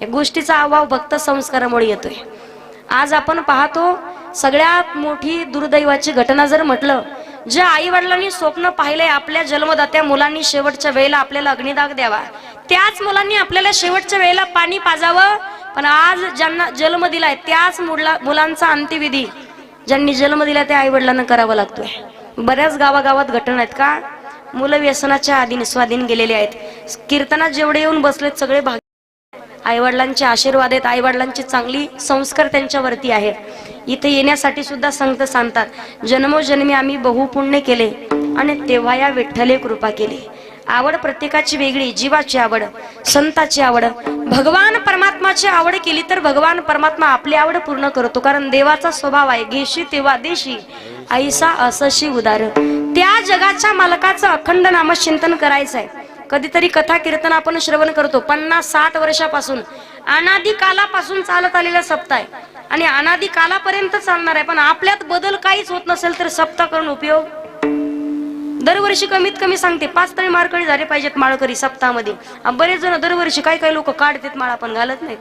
या गोष्टीचा अभाव फक्त संस्कारामुळे येतोय. आज आपण पाहतो सगळ्यात मोठी दुर्दैवाची घटना जर म्हटलं, ज्या आई वडिलांनी स्वप्न पाहिलंय आपल्या जन्मदात्या मुलांनी शेवटच्या वेळेला आपल्याला अग्निदाग द्यावा, त्याच मुलांनी आपल्याला शेवटच्या वेळेला पाणी पाजावं, पण आज ज्यांना जन्म दिलाय त्याच मुलांचा अंत्यविधी ज्यांनी जन्म दिला त्या आई वडिलांना करावा लागतोय. बऱ्याच गावागावात घटना आहेत का, मुलं व्यसनाच्या आधीन स्वाधीन गेलेले आहेत. कीर्तनात जेवढे येऊन बसलेत सगळे भाग आई वडिलांचे आशीर्वाद आहेत, आई वडिलांचे चांगली संस्कार त्यांच्यावरती आहेत. इथे येण्यासाठी सुद्धा संत सांगतात जन्मोजन्मी आम्ही बहुपुण्य केले आणि तेव्हा या विठ्ठले कृपा केली. आवड प्रत्येकाची वेगळी, जीवाची आवड, संताची आवड, भगवान परमात्माची आवड केली तर भगवान परमात्मा आपली आवड पूर्ण करतो. कारण देवाचा स्वभाव आहे घेशी तेव्हा देशी ऐसा असशी उदार. त्या जगाच्या मालकाचं अखंड नामचिंतन करायचं आहे. कधीतरी कथा कीर्तन आपण श्रवण करतो, 50-60 वर्षापासून अनादी कालापासून चालत आलेला सप्ताह आहे आणि अनादी कालापर्यंत चालणार आहे. पण आपल्यात बदल काहीच होत नसेल तर सप्ताह करून उपयोग. दरवर्षी कमीत कमी सांगते 5 तरी माळकरी झाले पाहिजेत माळकरी सप्ताहामध्ये. बरेच जण दरवर्षी काही लोक काढतात माळा पण घालत नाहीत.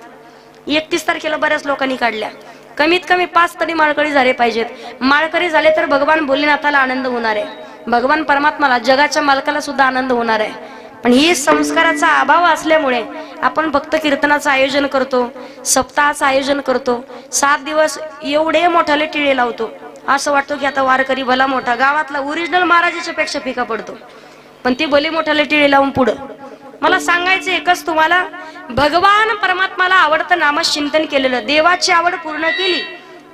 31 तारखेला बऱ्याच लोकांनी काढल्या. कमीत कमी 5 तरी माळकरी झाले पाहिजेत. माळकरी झाले तर भगवान भोलेनाथाला आनंद होणार आहे, भगवान परमात्माला जगाच्या मालकाला सुद्धा आनंद होणार आहे. पण ही संस्काराचा अभाव असल्यामुळे आपण फक्त कीर्तनाचं आयोजन करतो, सप्ताहाचं आयोजन करतो, 7 दिवस एवढे मोठाले टिळे लावतो. असं वाटतं की आता वारकरी भला मोठा, गावातला ओरिजिनल महाराजाच्या पेक्षा फिका पडतो. पण ते भले मोठाले टिळे लावून पुढं. मला सांगायचं एकच तुम्हाला, भगवान परमात्माला आवडतं नामचिंतन केलेलं, देवाची आवड पूर्ण केली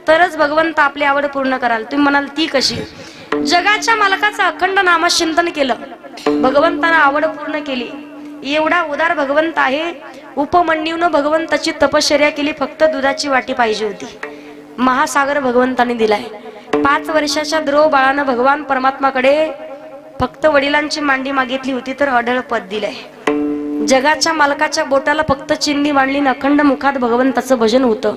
तरच भगवंत आपली आवड पूर्ण कराल. तुम्ही म्हणाल ती कशी? जगाच्या मालकाचं अखंड नामचिंतन केलं, भगवंतानं आवड पूर्ण केली. एवढा उदार भगवंत आहे, उपमन्यूनं भगवंताची तपश्चर्या केली, फक्त दुधाची वाटी पाहिजे होती, महासागर भगवंताने दिलाय. 5 वर्षाच्या द्रोह बाळानं भगवान परमात्माकडे फक्त वडिलांची मांडी मागितली होती तर अढळ पद दिलंय. जगाच्या मालकाच्या बोटाला फक्त चिंदी मांडली, अखंड मुखात भगवंताचं भजन होतं.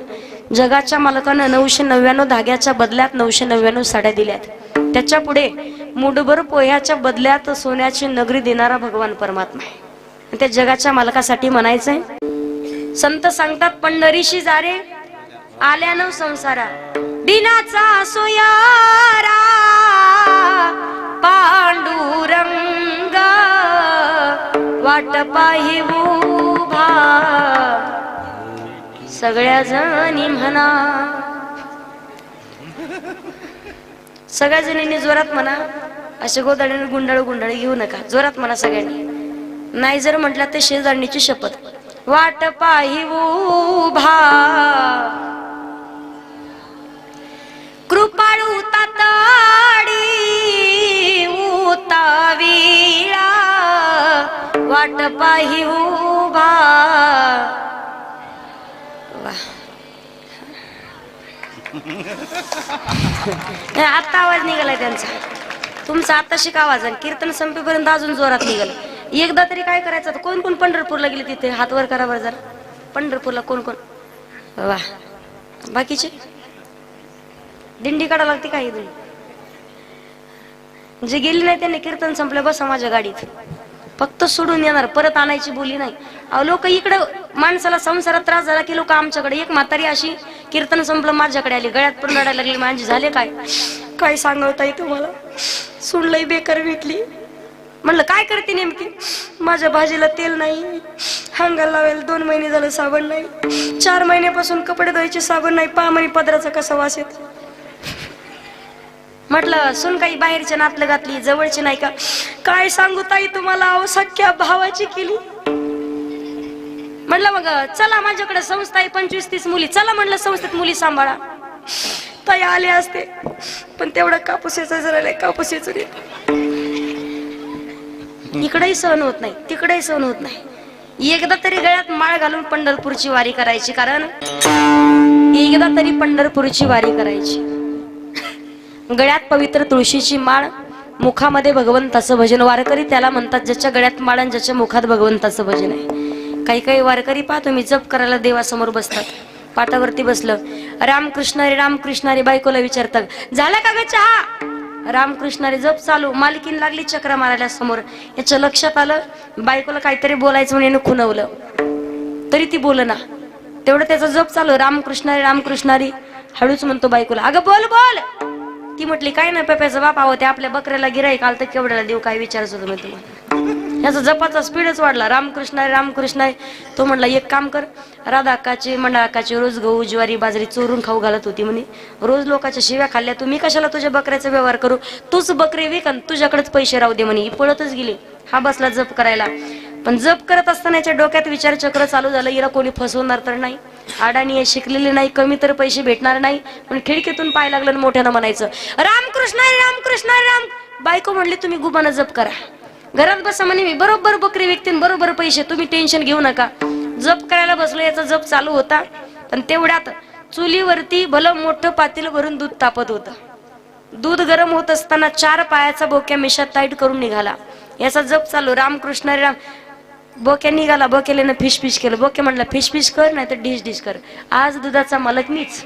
जगाच्या मालकानं 999 धाग्याच्या बदल्यात 999 साड्या दिल्यात. त्याच्या पुढे मुठभर पोह्याच्या बदल्यात सोन्याची नगरी देणारा भगवान परमात्मा आहे. त्या जगाच्या मालकासाठी म्हणायचंय. संत सांगतात पंढरीशी जारे आल्यानं संसारा, दिनाचा सोयारा पांडुरंग वाट पाही उभा. सगळ्या जणी म्हणा, सगळ्या जणींनी जोरात म्हणा. असे गोदाडीने गुंडाळू घेऊ नका, जोरात म्हणा सगळ्यांनी. नाही जर म्हटलं तर शेजारणीची शपथ. वाट पाही उभा कृपाळू ताताडी उतावीळा, वाट पाही उभा. आता आवाज निघालाय त्यांचा, तुमचा आता शिका आवाज. कीर्तन संपेपर्यंत अजून जोरात निघाल. एकदा तरी काय करायचं, कोण कोण पंढरपूरला गेले तिथे हात वर करा बरं जरा. पंढरपूरला कोण कोण? वा, बाकीचे दिंडी काढा लागते काही तुम्ही. जे गेली नाही त्यांनी कीर्तन संपलं बसा माझ्या गाडीत, फक्त सोडून येणार, परत आणायची बोली नाही. लोक इकडं माणसाला संसारात त्रास झाला की लोक आमच्याकडे. एक म्हातारी अशी कीर्तन संपलं माझ्याकडे आली, गळ्यात पण रडायला लागली. माझी झाले काय सांगवता येईल तुम्हाला, सुनलंय बेकार भेटली. म्हणलं काय करते नेमकी? माझ्या भाजीला तेल नाही, हांगाला लावायला 2 महिने झालं साबण नाही, 4 महिन्यापासून कपडे धुवायचे साबण नाही, पहा म्हणे पदराचा कसा वास येतो. म्हटलं सुन काही बाहेरच्या नातलं घातली, जवळची नाही का? काय सांगू ताई तुम्हाला, अहो सख्या भावाची केली. म्हटलं मग चला माझ्याकडे संस्था आहे 25-30 मुली, चला म्हटलं संस्थेत मुली सांभाळा. ताई आले असते पण तेवढा कापूस याचा राहिलाय, कापूस याच इकडेही सहन होत नाही, तिकडेही सहन होत नाही. एकदा तरी गळ्यात माळ घालून पंढरपूरची वारी करायची, कारण एकदा तरी पंढरपूरची वारी करायची. गळ्यात पवित्र तुळशीची माळ, मुखामध्ये भगवंताचं भजन. वारकरी त्याला म्हणतात ज्याच्या गळ्यात माळ आणि ज्याच्या मुखात भगवंताचं भजन आहे. काही काही वारकरी पहा तुम्ही जप करायला देवासमोर बसतात, पाटावरती बसलं, रामकृष्ण रे रामकृष्ण रे, बायकोला विचारतात झाला का ग चहा? रामकृष्ण रे जप चालू, मालकीन लागली चक्र मारायला समोर. याच्या लक्षात आलं बायकोला काहीतरी बोलायचं म्हणून यानं खुणवलं, तरी ती बोल ना. तेवढं त्याचा जप चालू, रामकृष्ण रे रामकृष्ण रे. हळूच म्हणतो बायकोला, अगं बोल बोल. ती म्हटली काय नाही पप्याचा बाप आहो, ते आपल्या बकऱ्याला गिराईक आलं तर केवढ्याला देऊ, काय विचारायचं होतं मग तुम्हाला. याचा जपाचा स्पीडच वाढला, रामकृष्ण रे रामकृष्ण रे. तो म्हणला एक काम कर, राधा अक्काची मंडा अक्काची रोज गहू ज्वारी बाजरी चोरून खाऊ घालत होती म्हणे, रोज लोकांच्या शिव्या खाल्ल्या, तुम्ही कशाला तुझ्या बकऱ्याचा व्यवहार करू, तूच बकरी विक आणि तुझ्याकडेच पैसे राहू दे म्हणे. पळतच गेली. हा बसला जप करायला, पण जप करत असताना याच्या डोक्यात विचार चक्र चालू झालं, हिला कोणी फसवणार तर नाही, अडाणी आहे, शिकलेली नाही, कमी तर पैसे भेटणार नाही. पण खिडकीतून पाय लागलं मोठ्यानं म्हणायचं रामकृष्ण रामकृष्ण राम. बायको म्हणली तुम्ही गुबानं जप करा, घरात बसा म्हणे, मी बरोबर बकरी विकते बरोबर पैसे, तुम्ही टेन्शन घेऊ नका. जप करायला बसलो, याचा जप चालू होता. पण तेवढ्यात चुलीवरती भलं मोठं पातेल भरून दूध तापत होतं. दूध गरम होत असताना 4 पायाचा बोक्या मिशात टाईट करून निघाला. याचा जप चालू, रामकृष्ण राम. बोक्या निघाला, बोक्याला फिश केलं. बोक्या म्हणला फिश कर नाही तर डिश कर, आज दुधाचा मालक मीच.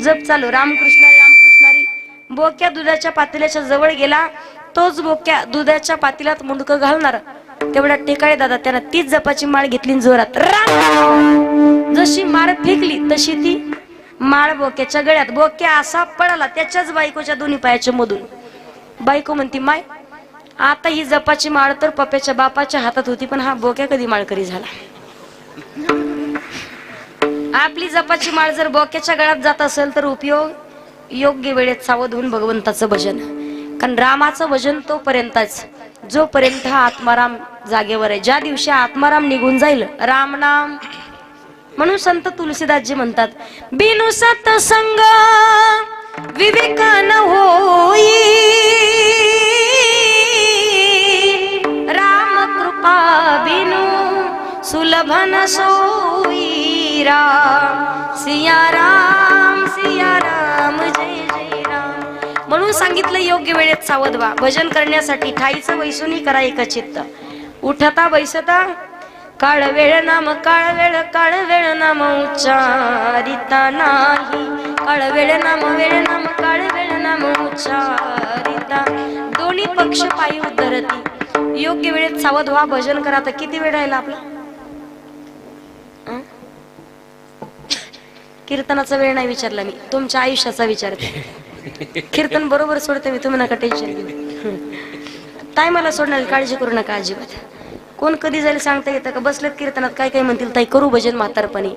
जप चालू, रामकृष्ण रामकृष्ण रे. बोक्या दुधाच्या पातेल्याच्या जवळ गेला, तोच बोक्या दुधाच्या पातेल्यात मुंडकं घालणार. तेवढा टेकाळे दादा त्यानं तीच जपाची माळ घेतली जोरात, जशी माळ फेकली तशी ती माळ बोक्याच्या गळ्यात. बोक्या असा पळाला त्याच्याच बायकोच्या दोन्ही पायाच्या मधून. बायको म्हणती माय आता ही जपाची माळ तर पप्याच्या बापाच्या हातात होती, पण हा बोक्या कधी माळकरी झाला. आपली जपाची माळ जर बोक्याच्या गळ्यात जात असेल तर उपयोग योग्य वेळेत सावध होऊन भगवंताचं भजन. कारण रामाचं भजन तोपर्यंतच जोपर्यंत हा आत्माराम जागेवर आहे. ज्या दिवशी आत्माराम निघून जाईल, राम नाम. म्हणून संत तुलसीदासजी म्हणतात, बिनु सत्संग विवेक न होई, राम कृपा बिनु सुलभ न सोई. राम सिया राम जय जय राम. म्हणून सांगितलं योग्य वेळेत सावध व्हा. भजन करण्यासाठी ठाईचं वैसुनी करा एक चित्त. उठता बैसता काळ वेळ नाम, काळ वेळ नाम उच्चारिता नाही. काळ वेळ नाम काळ वेळ नाम उच्चारिता. दोन्ही पक्ष पायी उद्धरती. योग्य वेळेत सावध व्हा, भजन करा. तर किती वेळ राहिला आपला? कीर्तनाचा वेळ नाही विचारला मी, तुमच्या आयुष्याचा विचारते. कीर्तन बरोबर सोडते मी, तुम्ही नका टेन्शन घेऊ. ताई मला सोडणार, काळजी करू नका अजिबात. कोण कधी जाईल सांगता येतं का? बसलेत कीर्तनात काय काय म्हणतील, ताई करू भजन म्हातारपणी,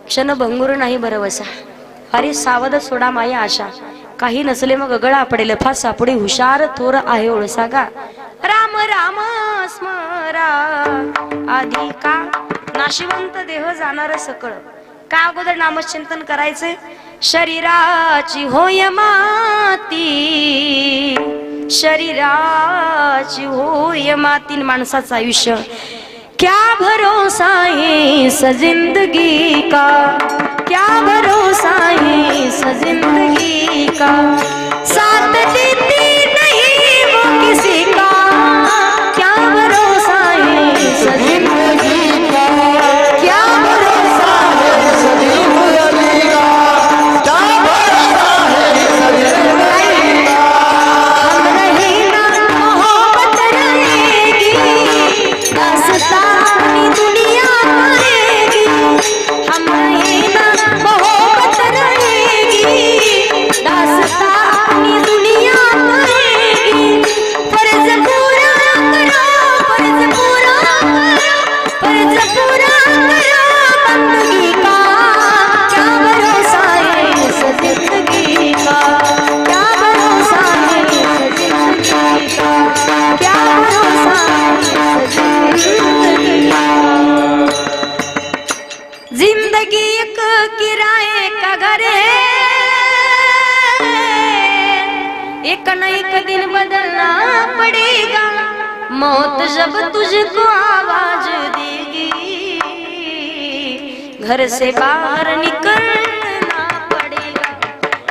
क्षण भंगुर नाही बरवसा. अरे सावध सोडा माया आशा, काही नसले मग गळा पडेल फास सापडे, हुशार थोर आहे ओळसा का. राम राम स्मरा आधी का, नाशिवंत देह जाणार सकळ. का अगोदर नामचिंतन करायचे? शरीराची होय माती, शरीराची होय माती. माणसाचं आयुष्य क्या भरोसा है इस जिंदगी का, क्या भरोसा है इस जिंदगी का. साथ देती नहीं वो किसी का, क्या भरोसा है इस जिंदगी का, क्या भरोसा है इस जिंदगी का, क्या भरोसा है इस जिंदगी का. हम रहे ना मोहब्बत रहेगी, दास्तानी दुनिया करेगी. हम रहे ना मोहब्बत रहेगी, दास्तानी दुनिया एक न एक दिन बदलना पड़ेगा, मौत जब तुझको आवाज देगी, घर से बाहर निकलना पडेगा.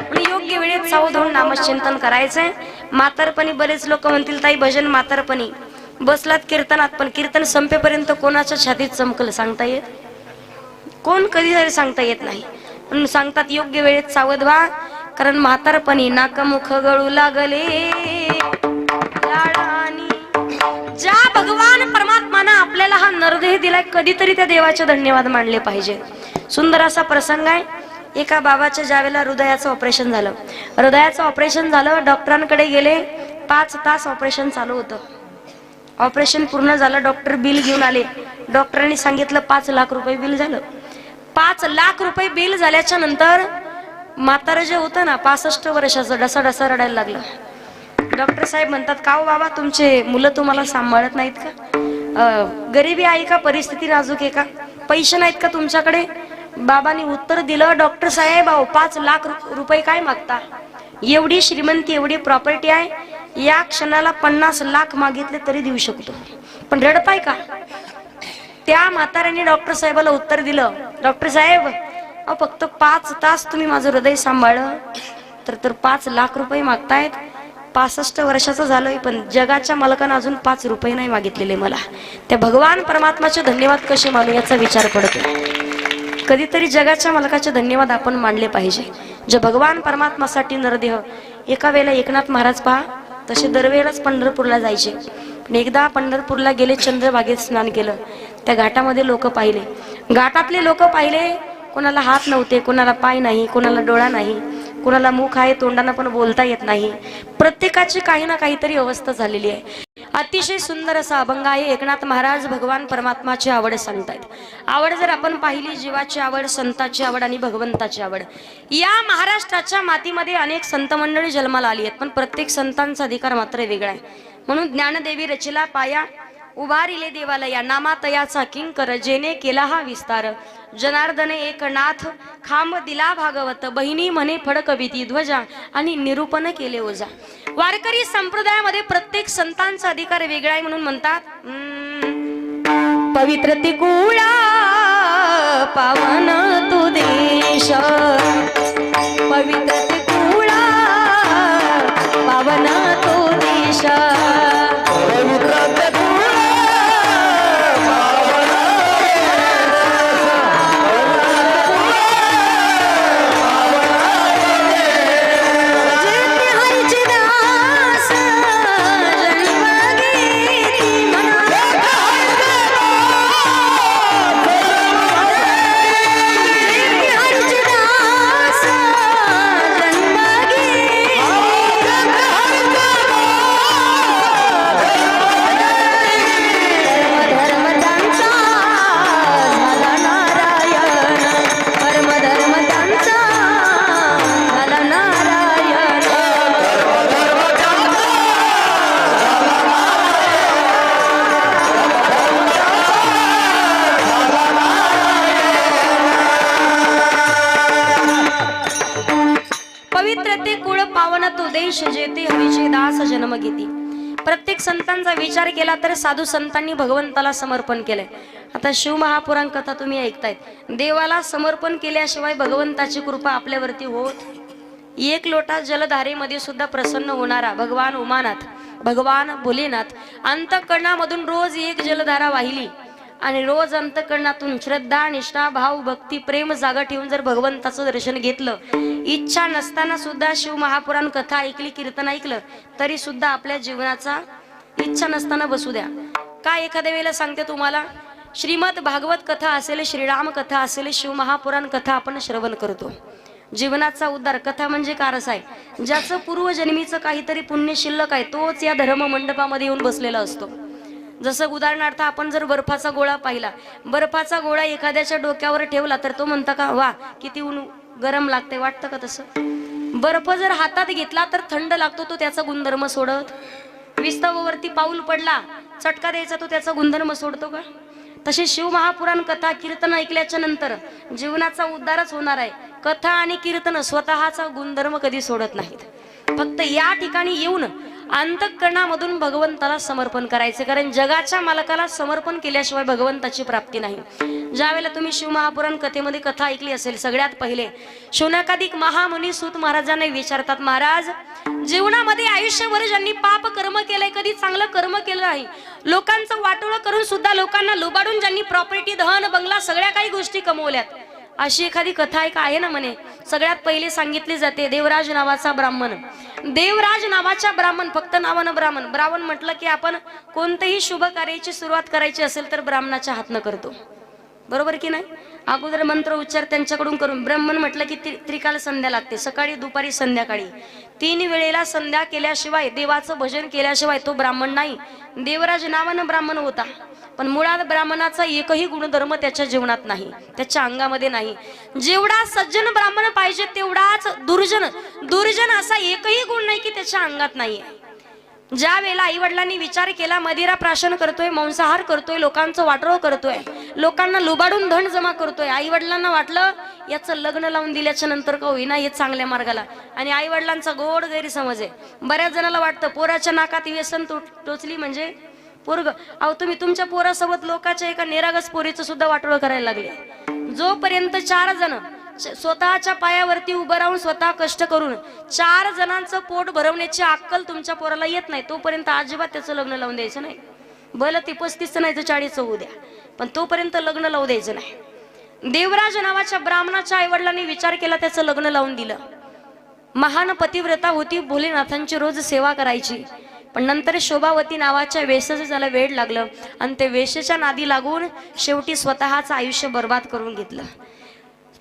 पण योग्य वेळेत सावध होऊन नामचिंतन करायचंय. म्हातारपणी बरेच लोक म्हणतील ताई भजन म्हातारपणी बसलात कीर्तनात, पण कीर्तन संपेपर्यंत कोणाच्या छातीत चमकल सांगता येत कोण कधी सांगता येत नाही. पण सांगतात योग्य वेळेत सावध व्हा, कारण म्हातारपणी नाकमुख गळू लागले. ज्या भगवान परमात्मानं आपल्याला हा नरदेह दिलाय, कधीतरी त्या देवाचे धन्यवाद मानले पाहिजे. सुंदर असा प्रसंग आहे. एका बाबाच्या ज्यावेळेला हृदयाचं ऑपरेशन झालं, डॉक्टरांकडे गेले. 5 तास ऑपरेशन चालू होतं. ऑपरेशन पूर्ण झालं, डॉक्टर बिल घेऊन आले. डॉक्टरांनी सांगितलं 5 लाख रुपये बिल झालं. 5 लाख रुपये बिल झाल्याच्या नंतर म्हातारं जे होतं ना 65 वर्षाचं डसा रडायला लागलं. डॉक्टर साहेब म्हणतात का हो बाबा, तुमचे मुलं तुम्हाला सांभाळत नाहीत का? गरिबी आहे का? परिस्थिती नाजूक आहे का? पैसे नाहीत का तुमच्याकडे? बाबांनी उत्तर दिलं, डॉक्टर साहेब 5 लाख रुपये काय मागता? एवढी श्रीमंती, एवढी प्रॉपर्टी आहे, या क्षणाला 50 लाख मागितले तरी देऊ शकतो, पण रडताय का? त्या म्हाताऱ्याने डॉक्टर साहेबाला उत्तर दिलं, डॉक्टर साहेब फक्त 5 तास तुम्ही माझं हृदय सांभाळलं तर 5 लाख रुपये मागतायत. 65 वर्षाचं झालोय, पण जगाच्या मालकानं अजून 5 रुपये नाही मागितलेले मला. त्या भगवान परमात्माचे धन्यवाद कसे मानू याचा विचार पडतो. कधीतरी जगाच्या मालकाचे धन्यवाद आपण मानले पाहिजे. जे भगवान परमात्मासाठी नरदेह. एका वेळेला एकनाथ महाराज पहा, तसे दरवेळेलाच पंढरपूरला जायचे. पण एकदा पंढरपूरला गेले, चंद्रभागेत स्नान केलं. त्या घाटामध्ये लोक पाहिले, घाटातले लोक पाहिले, कोणाला हात नव्हते, कोणाला पाय नाही, कोणाला डोळा नाही, कोणाला मुख आहे, तोंडाने पण बोलता येत नाही. प्रत्येकाची काही ना काहीतरी अवस्था झालेली आहे. अतिशय सुंदर असा अभंग आहे. एकनाथ महाराज भगवान परमात्माची आवड सांगतायत. आवड जर आपण पाहिली, जीवाची आवड, संताची आवड आणि भगवंताची आवड. या महाराष्ट्राच्या मातीमध्ये अनेक संत मंडळी जन्माला आली आहेत, पण प्रत्येक संतांचा अधिकार मात्र वेगळा आहे. म्हणून ज्ञानदेवी रचिला पाया, उभारिले देवालया, नामातयाचा किंकर, जेने केला हा विस्तार. जनार्दन एकनाथ खांब दिला भागवत, बहिणी म्हणे फडकविती ध्वजा, आणि निरूपण केले ओझा. वारकरी संप्रदायामध्ये प्रत्येक संतांचा अधिकार वेगळा आहे. म्हणून म्हणतात पवित्र तिकुळा पावन तू देश, पवित्र तिकुळा पावन तू देश, जेते हरीचे दास जन्म घेती. प्रत्येक संतांचा विचार केला तर साधू संतांनी भगवंताला समर्पण केलंय. आता शिव महापुराण कथा तुम्ही ऐकतायत. देवाला समर्पण केल्याशिवाय भगवंताची कृपा आपल्यावरती होत. एक लोटा जलधारेमध्ये सुद्धा प्रसन्न होणारा भगवान उमानाथ, भगवान भोलेनाथ, अंतःकरणामधून रोज एक जलधारा वाहिली आणि रोज अंतःकरणातून श्रद्धा, निष्ठा, भाव, भक्ती, प्रेम जागा ठेवून जर भगवंताचं दर्शन घेतलं, इच्छा नसताना सुद्धा शिव महापुराण कथा ऐकली, कीर्तन ऐकलं, तरी सुद्धा आपल्या जीवनाचा इच्छा नसताना बसू द्या. काय एखाद्या वेळेला सांगते तुम्हाला, श्रीमद भागवत कथा असेल, श्रीराम कथा असेल, शिव महापुराण कथा आपण श्रवण करतो. जीवनाचा उद्धार. कथा म्हणजे कारस आहे. ज्याचं पूर्वजन्मीचं काहीतरी पुण्य शिल्लक आहे, तोच या धर्म मंडपामध्ये येऊन बसलेला असतो. जसं उदाहरणार्थ आपण जर बर्फाचा गोळा पाहिला, बर्फाचा गोळा एखाद्याच्या डोक्यावर ठेवला तर तो म्हणता का वा किती ऊन गरम लागते, वाटतं का तसं? बर्फ जर हातात घेतला तर थंड लागतो, तो त्याचा गुणधर्म सोडत. विस्तवावरती पाऊल पडला, चटका द्यायचा, तो त्याचा गुणधर्म सोडतो का? तसे शिव महापुराण कथा कीर्तन ऐकल्याच्या नंतर जीवनाचा उद्धारच होणार आहे. कथा आणि कीर्तन स्वतःचा गुणधर्म कधी सोडत नाहीत. फक्त या ठिकाणी येऊन अंतःकरणामधून भगवंताला समर्पण करायचे, कारण जगाच्या मालकाला समर्पण केल्याशिवाय भगवंताची प्राप्ती नाही. ज्या वेळेला तुम्ही शिवमहापुराण कथेमध्ये कथा ऐकली असेल, सगळ्यात पहिले शौनकादिक महामुनी सूत महाराजांना विचारतात, महाराज जीवनामध्ये आयुष्यभर ज्यांनी पाप कर्म केलंय, कधी चांगलं कर्म केलं नाही, लोकांचं वाटोळं करून सुद्धा लोकांना लुबाडून ज्यांनी प्रॉपर्टी धन बंगला सगळ्या काही गोष्टी कमवल्यात, अशी एखादी कथा एक आहे ना म्हणे. सगळ्यात पहिले सांगितली जाते देवराज नावाचा ब्राह्मण. देवराज नावाच्या ब्राह्मण, फक्त नावानं ब्राह्मण. ब्राह्मण म्हटलं की आपण कोणतेही शुभ कार्याची सुरुवात करायची असेल तर ब्राह्मणाच्या हातनं करतो, बरोबर की नाही. अगोदर मंत्र उच्चार त्यांच्याकडून करून, ब्राह्मण म्हटलं की त्रिकाल संध्या लागते, सकाळी दुपारी संध्याकाळी 3 वेळेला संध्या केल्याशिवाय, देवाचं भजन केल्याशिवाय तो ब्राह्मण नाही. देवराज नावानं ब्राह्मण होता, पण मुळात ब्राह्मणाचा एकही गुणधर्म त्याच्या जीवनात नाही, त्याच्या अंगामध्ये नाही. जेवढा सज्जन ब्राह्मण पाहिजे तेवढाच दुर्जन असा एकही गुण नाही की त्याच्या अंगात नाही. ज्या वेळेला आई वडिलांनी विचार केला मदिरा प्राशन करतोय, मांसाहार करतोय, लोकांचं वाटोळ करतोय, लोकांना लुबाडून धन जमा करतोय, आई वडिलांना वाटलं याचं लग्न लावून दिल्याच्या नंतर का होईना हे चांगल्या मार्गाला. आणि आई वडिलांचा गोड गैरसमज आहे. बऱ्याच जणाला वाटतं पोराच्या नाकात व्यसन टोचली म्हणजे पोरग. अहो तुम्ही तुमच्या पोरासोबत लोकांच्या एका निरागस पोरीचं सुद्धा वाटोळ करायला लागले. जोपर्यंत 4 जण स्वतःच्या पायावरती उभं राहून स्वतः कष्ट करून 4 जणांचं पोट भरवण्याची अक्कल तुमच्या पोराला येत नाही, तोपर्यंत अजिबात त्याचं लग्न लावून द्यायचं नाही. भलं ती 35 नाही तर 40 होऊ द्या, पण तोपर्यंत लग्न लावू द्यायचं नाही. देवराज नावाच्या ब्राह्मणाच्या आई वडिलांनी विचार केला, त्याचं लग्न लावून दिलं. महान पतिव्रता होती, भोलेनाथांची रोज सेवा करायची. पण नंतर शोभावती नावाच्या वेश्याचं त्याला वेड लागलं आणि ते वेश्येच्या नादी लागून शेवटी स्वतःचं आयुष्य बर्बाद करून घेतलं.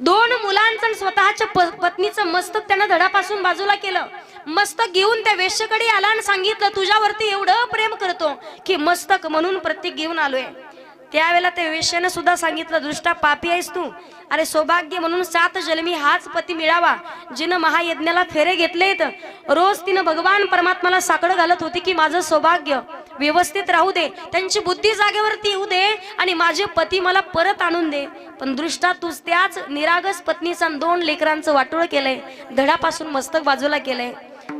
2 मुलांचं स्वतःच्या पत्नीचं मस्तक त्यानं धडापासून बाजूला केलं. मस्तक घेऊन त्या वेश्येकडे आला आणि सांगितलं, तुझ्यावरती एवढं प्रेम करतो की मस्तक म्हणून प्रत्येक घेऊन आलोय. त्यावेळेला त्या वेश्याने सुद्धा सांगितलं, दृष्टा पापी आहेस तू. अरे सौभाग्य म्हणून 7 जन्मी हाच पती मिळावा. जिनं महायज्ञाला फेरे घेतलेत, रोज तिनं भगवान परमात्माला साकडं घालत होती की माझं सौभाग्य व्यवस्थित राहू दे, त्यांची बुद्धी जागेवरती येऊ दे आणि माझे पती मला परत आणून दे. पण दृष्टा तूच त्याच निरागस पत्नीचा 2 लेकरांचं वाटोळ केलंय, धडापासून मस्तक बाजूला केलंय.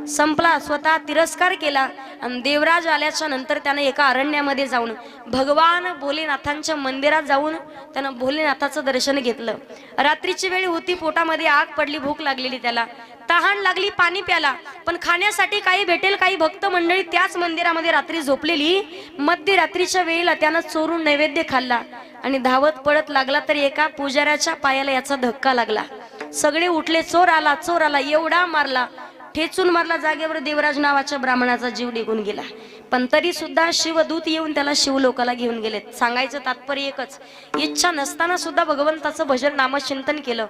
संपला, स्वतः तिरस्कार केला. आणि देवराज आल्याच्या नंतर त्याने एका अरण्यामध्ये जाऊन भगवान भोलेनाथांच्या मंदिरात जाऊन त्यानं भोलेनाथाचं दर्शन घेतलं. रात्रीची वेळ होती, पोटामध्ये आग पडली, भूक लागलेली, त्याला तहान लागली, पाणी प्याला. पण खाण्यासाठी काही भेटेल, काही भक्त मंडळी त्याच मंदिरामध्ये रात्री झोपलेली. मध्यरात्रीच्या वेळेला त्यानं चोरून नैवेद्य खाल्ला आणि धावत पळत लागला, तर एका पुजाऱ्याच्या पायाला याचा धक्का लागला. सगळे उठले, चोर आला, चोर आला, एवढा मारला, ठेचून मारला, जागेवर देवराज नावाच्या ब्राह्मणाचा जीव निघून गेला. पण तरी सुद्धा शिवदूत येऊन त्याला शिवलोकाला घेऊन गेलेत. सांगायचं तात्पर्य एकच, इच्छा नसताना सुद्धा भगवंताचं भजन नामचिंतन केलं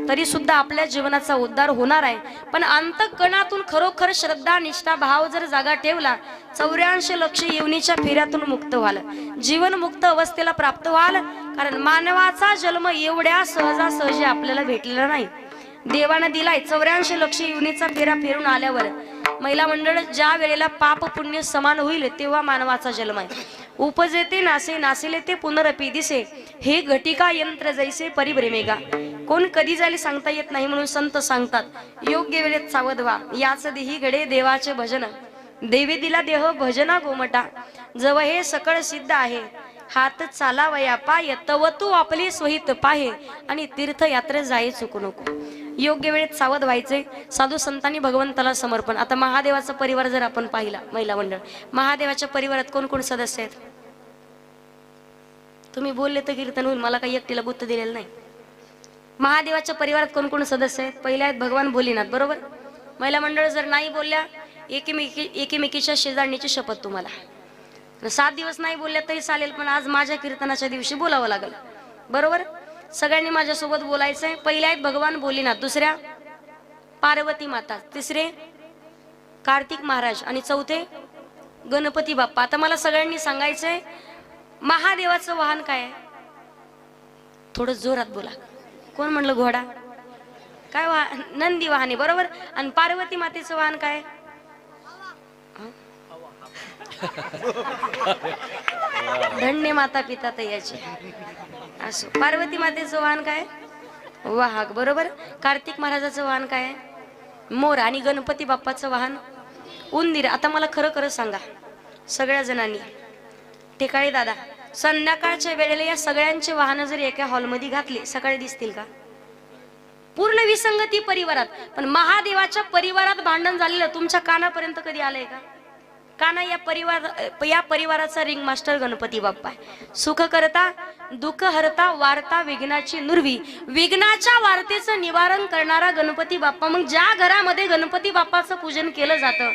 तरी सुद्धा आपल्या जीवनाचा उद्धार होणार आहे. पण अंतःकरणातून खरोखर श्रद्धा निष्ठा भाव जर जागा ठेवला, 84 लक्ष येवनीच्या फेऱ्यातून मुक्त व्हाल, जीवन मुक्त अवस्थेला प्राप्त व्हाल. कारण मानवाचा जन्म एवढ्या सहजासहजी आपल्याला भेटलेला नाही, देवानं दिलाय. 84 लक्ष येवनीचा फेरा फिरून आल्यावर महिला मंडळ ज्या वेळेला पाप पुण्य समान होईल तेव्हा मानवाचा जन्म आहे. उपजेते नासे, नासिले ते पुनरपी दिसे, हे घटिका यंत्र जैसे परिभ्रमेगा. कोण कधी जाईल सांगता येत नाही, म्हणून संत सांगतात, योग्य वेळेत सावध व्हा. याच देही घडे देवाचे भजन, देवी दिला देह भजना गोमटा. जव हे सकळ सिद्ध आहे, हात चालावया पाय, तव तू आपली सोहित पाहे, आणि तीर्थयात्रे जाई चुकू नको. योग्य वेळेत सावध व्हायचे. साधू संतांनी भगवंताला समर्पण. आता महादेवाचा परिवार जर आपण पाहिला, महिला मंडळ, महादेवाच्या परिवारात कोण कोण सदस्य आहेत? तुम्ही बोलले तर कीर्तन होईल, मला काही एकटीला बुद्ध दिलेलं नाही. महादेवाच्या परिवारात कोण कोण सदस्य आहेत? पहिले आहेत भगवान भोलेनाथ, बरोबर. महिला मंडळ जर नाही बोलल्या, एकीमेकीच्या शेजारणीची शपथ तुम्हाला. 7 दिवस नाही बोलल्या तरी चालेल, पण आज माझ्या कीर्तनाच्या दिवशी बोलावं लागेल, बरोबर. सगळ्यांनी माझ्यासोबत बोलायचंय. पहिले आहेत भगवान भोलेनाथ, दुसऱ्या पार्वती माता, तिसरे कार्तिक महाराज आणि चौथे गणपती बाप्पा. आता मला सगळ्यांनी सांगायचंय, महादेवाचं वाहन काय आहे? थोडं जोरात बोला. कोण म्हणलं घोडा? काय वाहन? नंदी वाहने, बरोबर. आणि पार्वती मातेचं वाहन काय? धन्य माता पिता तयाचे. असो, पार्वती मातेचं वाहन काय? वाहक, बरोबर. कार्तिक महाराजाचं वाहन काय? मोर आणि गणपती बाप्पाचं वाहन उंदीर. आता मला खरं खरं सांगा सगळ्या जणांनी, टेकाळे दादा, संध्याकाळच्या वेळेला या सगळ्यांचे वाहन जर एका हॉलमध्ये घातले सकाळी दिसतील का? पूर्ण विसंगती परिवारात. पण महादेवाच्या परिवारात भांडण झालेलं तुमच्या कानापर्यंत कधी आलंय का? काना या परिवाराचा रिंग मास्टर गणपती बाप्पा आहे. सुख करता, दुःख हरता, वार्ता विघ्नाची नुरवी, विघ्नाच्या वार्तेचं निवारण करणारा गणपती बाप्पा. मग ज्या घरामध्ये गणपती बाप्पाचं पूजन केलं जातं,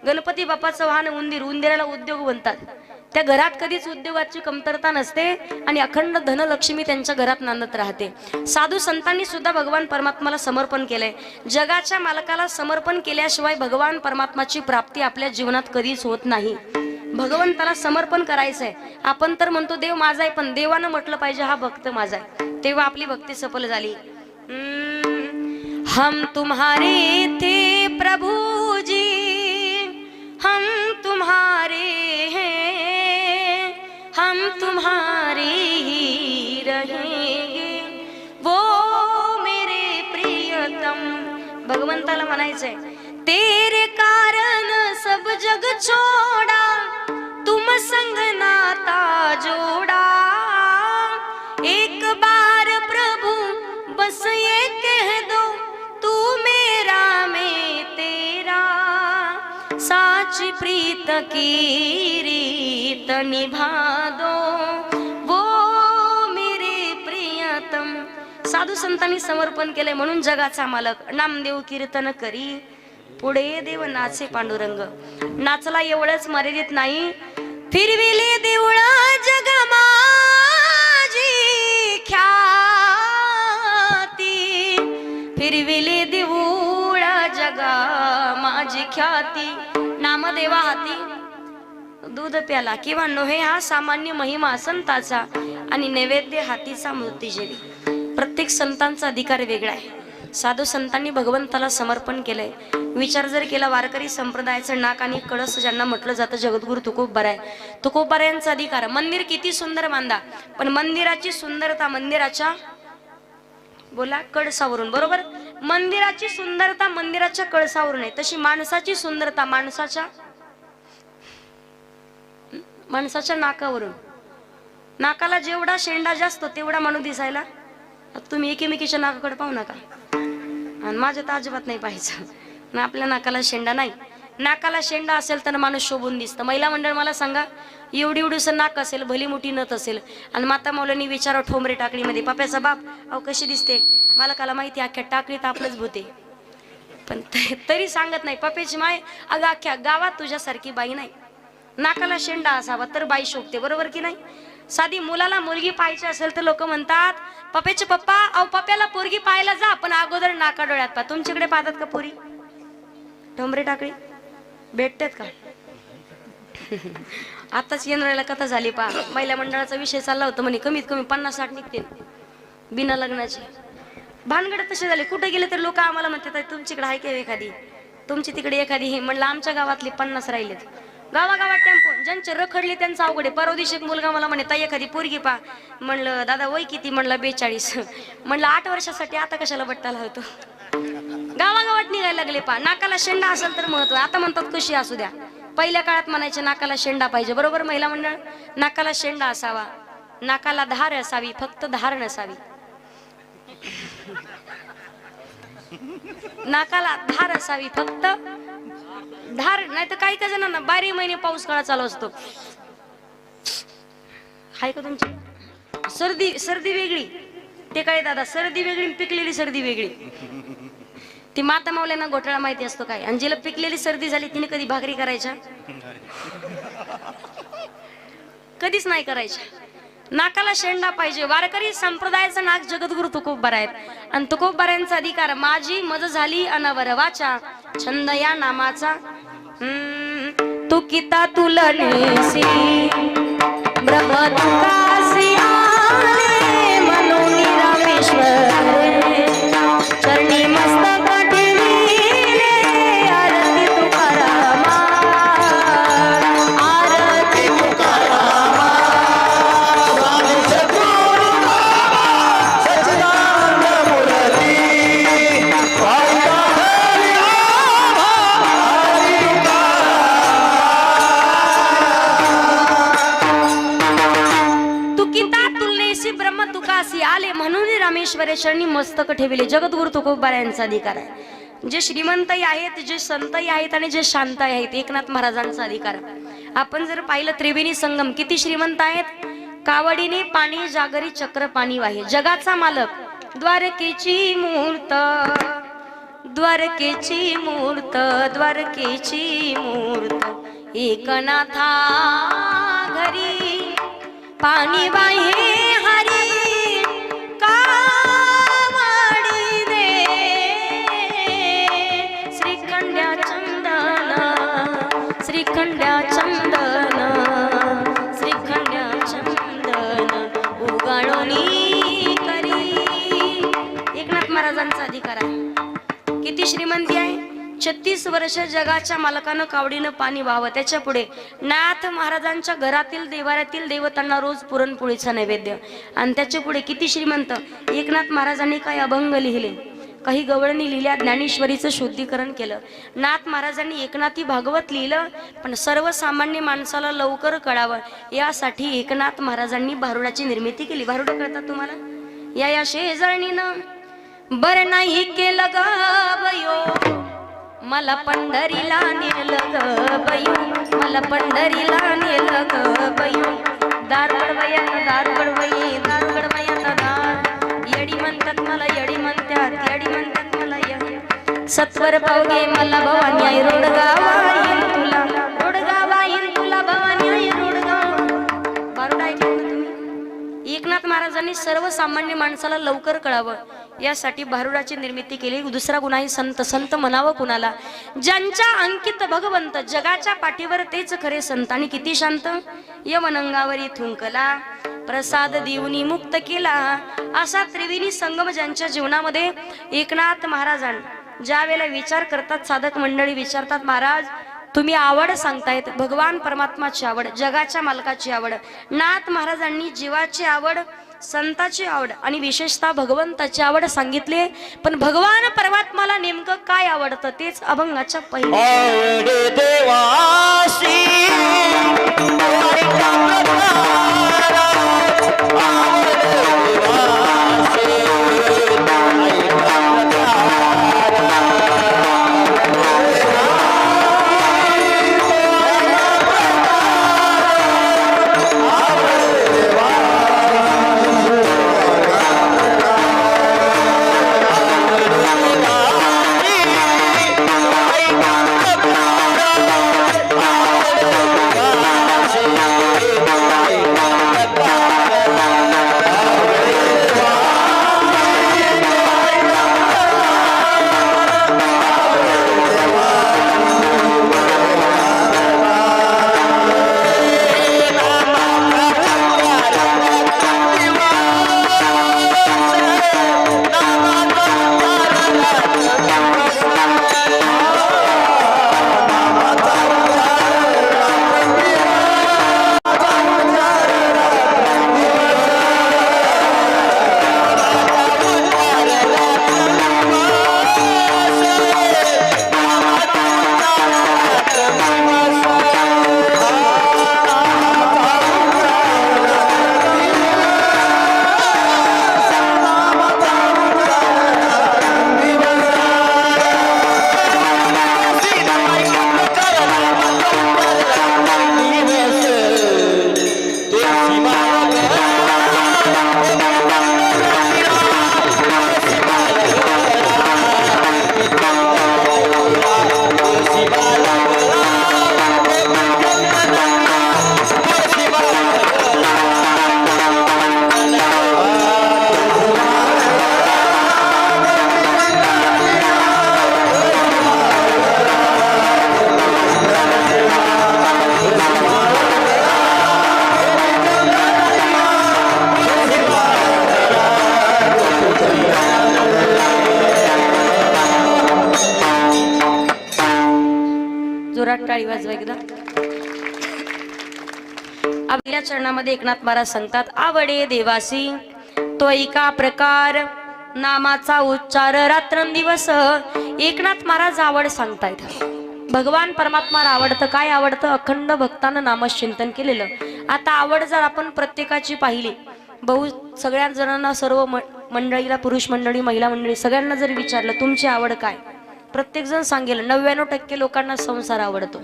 गणपती बाप्पाचं वाहन उंदीर, उंदिराला उद्योग बनतात, त्या घरात कधीच उद्योगाची कमतरता नसते आणि अखंड धनलक्ष्मी त्यांच्या घरात नांदत राहते. साधू संतांनी सुद्धा भगवान परमात्माला समर्पण केलंय. जगाच्या मालकाला समर्पण केल्याशिवाय भगवान परमात्माची प्राप्ती आपल्या जीवनात कधीच होत नाही. भगवंताला समर्पण करायचंय. आपण तर म्हणतो देव माझा आहे, पण देवानं म्हटलं पाहिजे हा भक्त माझा आहे, तेव्हा आपली भक्ती सफल झाली. हम तुम्हारे थे प्रभु जी, हम तुम्हारे हैं, हम तुम्हारे ही रहेंगे, वो मेरे प्रियतम. भगवंताला म्हणायचंय, तेरे कारण सब जग छोड़ा, तुम संग नाता जोड़ा, एक बार प्रभु बस ये कह दो, तू मेरा मैं तेरा, साच प्रीत की रीत निभा दो, वो मेरे प्रियतम. साधू संतांनी समर्पण केले म्हणून जगाचा मालक नामदेव कीर्तन करी, पुढे देव नाचे पांडुरंग. नाचला एवढंच मर्यादित नाही, फिरविले देऊळ जग माझी ख्याती, फिरविले देऊळ जगा माझी ख्याती. नामदेवा हाती दूध प्याला किंवा नोहे हा सामान्य महिमा संताचा, आणि नैवेद्य हातीचा मूर्तिजेवी. प्रत्येक संतांचा अधिकार वेगळा आहे. साधू संतांनी भगवंताला समर्पण केलंय. विचार जर केला, वारकरी संप्रदायाचं नाक आणि कळस ज्यांना म्हटलं जातं जगद्गुरु तुकोबराय, तुकोबरायांचा अधिकार. मंदिर किती सुंदर बांधा, पण मंदिराची सुंदरता मंदिराच्या बोला कळसावरून, बरोबर? मंदिराची सुंदरता मंदिराच्या कळसावरून आहे, तशी माणसाची सुंदरता माणसाच्या नाकावरून. नाकाला जेवढा शेंडा जास्त तेवढा माणूस दिसायला. तुम्ही एकीमेकीच्या नाकाकडे पाहू नका, आणि माझ्या तर अजिबात नाही पाहायचं. आपल्या नाकाला शेंडा नाही. नाकाला शेंडा असेल तर माणूस शोभून दिसतं. महिला मंडळ मला सांगा, एवढी एवढीसं नाक असेल, भली मोठी नथ असेल, आणि माता मौलांनी विचारा ठोंबरे टाकळीमध्ये, पाप्याचा बाप अहो कशी दिसते, मला काला माहिती अख्ख्या टाकळीत आपलंच भूते, पण तरी सांगत नाही. पप्याची माय, अगं अख्ख्या गावात तुझ्यासारखी बाई नाही. नाकाला शेंडा असावा तर बाई शोभते, बरोबर की नाही? साधी मुलाला मुलगी पाहायची असेल तर लोक म्हणतात, पप्याचे पप्पा अहो पप्याला पोरगी पाहायला जा, पण अगोदर नाका डोळ्यात पा. तुमच्याकडे पाहतात का पोरी ठोंबरे टाकळी भेटतात का? आताच येणाऱ्याला कथा झाली पा, महिला मंडळाचा विषय चालला होता म्हणे कमीत कमी 50-60 निघते बिना लग्नाची. भानगड तसे झाले, कुठे गेले तर लोक आम्हाला म्हणतात तुमच्याकडे आहे का एखादी, तुमची तिकडे एखादी हे. म्हणलं आमच्या गावातली 50 राहिलेत. गावागावात टेम्पो, ज्यांचे रखडले त्यांचा अवघड आहे. परवा दिवशी एक मुलगा मला म्हणे ताई एखादी पोरगी पा. म्हणलं दादा वय किती? म्हणलं 42. म्हणलं 8 वर्षासाठी आता कशाला बट्टाला होतो. गावागावात निघायला लागले पा. नाकाला शेंडा असेल तर महत्व. आता म्हणतात कशी असू द्या, पहिल्या काळात म्हणायचे नाकाला शेंडा पाहिजे, बरोबर महिला मंडळ? नाकाला शेंडा असावा, नाकाला धार असावी, फक्त धार नसावी. नाकाला धार असावी, फक्त धार. नाही तर काही का जणांना 12 महिने पाऊस काळा चालू असतो. हाय का तुमची सर्दी वेगळी, ते काय दादा, सर्दी वेगळी, पिकलेली सर्दी वेगळी. ती माता मौल्यांना घोटाळा माहिती असतो काय. आणि जिला पिकलेली सर्दी झाली तिने कधी भाकरी करायच्या? कधीच नाही करायच्या. नाकाला शेंडा पाहिजे. वारकरी संप्रदायाचं नाक जगद्गुरु तुकोबराय, आणि तुकोबरायांचा अधिकार. माझी मज झाली अनवर वाचा, छंद या नामाचा. तू किता तुलनेसी ब्रह्म तुकासी आले, मनोनी रामेश्वर चरणी मस्तक ठेविले, आरती तुकारामा, आरती तुकारामा, स्वामी सद्गुरु बाबा सच्चिदानंद मूर्ती, ऐसी ब्रह्म तुकासी आले म्हणून रामेश्वर चरणी मस्तक ठेवले. जगद्गुरु तुकोबा यांचा अधिकार आहे. जे श्रीमंतही आहेत, जे संतही आहेत आणि जे शांत आहेत, एकनाथ महाराजांचा अधिकार. आपण जर पाहिलं त्रिवेणी संगम किती श्रीमंत आहेत. कावडीने पाणी जागरी चक्र पाणी वाहे. जगाचा मालक द्वारकेची मूर्त, द्वारकेची मूर्त, द्वारकेची मूर्त एकनाथा घरी पाणी वाहे हरी कावडी दे. श्रीखंड्या चंदन, श्रीखंड्या चंदन, श्रीखंड्या चंदन उगाळोनी करी. एकनाथ महाराजांचा अधिकार आहे. किती श्रीमंती आहे. 36 वर्ष जगाच्या मालकानं कावडीनं पाणी व्हावं. त्याच्या पुढे नाथ महाराजांच्या घरातील देवाऱ्यातील देवतांना रोज पुरणपोळीचा नैवेद्य. आणि त्याच्या पुढे किती श्रीमंत. एकनाथ महाराजांनी काही अभंग लिहिले, काही गवळणी लिहिल्या, ज्ञानेश्वरीचं शुद्धीकरण केलं. नाथ महाराजांनी एकनाथी भागवत लिहिलं, पण सर्वसामान्य माणसाला लवकर कळावं यासाठी एकनाथ महाराजांनी भारुडाची निर्मिती केली. भारुड कळतात तुम्हाला. या शेजारणीनं बर नाही केलं ग बयो, मला पंढरीला नेलं ग बयो, मला पंढरीला नेलं ग बयो. दार गडवयात, दार गडवई, दार गडवयात दार. येडी म्हणतात मला, येडी म्हणतात, येडी म्हणतात मला येडी. सत्वर पावगे मला भवानी आई रोडगावा येईल तुला, रोडगावा येईल तुला भवानी आई रोडगाव. बारुड ऐकलं ना तुम्ही. एकनाथ महाराजांनी सर्वसामान्य माणसाला लवकर कळावं यासाठी भारुडाची निर्मिती केली. दुसरा गुण आहे संत. संत म्हणावं कुणाला. ज्यांच्या अंकित भगवंत, जगाच्या पाठीवर तेच खरे संत. आणि किती शांत. यमनंगावरी थुंकला, प्रसाद देऊनी मुक्त केला. असा त्रिवेणी संगम ज्यांच्या जीवनामध्ये एकनाथ महाराजांना ज्या वेळेला विचार करतात, साधक मंडळी विचारतात, महाराज तुम्ही आवड सांगतायत, भगवान परमात्माची आवड, जगाच्या मालकाची आवड. नाथ महाराजांनी जीवाची आवड, संताची आवड आणि विशेषतः भगवंताची आवड सांगितली. पण भगवान परमात्माला नेमकं काय आवडतं तेच अभंगाच्या पहिले. टाळी वाजवा एकदा. आपल्या चरणामध्ये एकनाथ महाराज सांगतात, आवडे देवासी तो एका प्रकार नामाचा उच्चार रात्रंदिवस. एकनाथ महाराज आवड सांगतायत. भगवान परमात्माला आवडतं. काय आवडतं? अखंड भक्तानं नामचिंतन केलेलं. आता आवड जर आपण प्रत्येकाची पाहिली, भाऊ सगळ्या जणांना, सर्व मंडळीला, पुरुष मंडळी, महिला मंडळी सगळ्यांना जर विचारलं तुमची आवड काय, प्रत्येक जण सांगेल 99% लोकांना संसार आवडतो.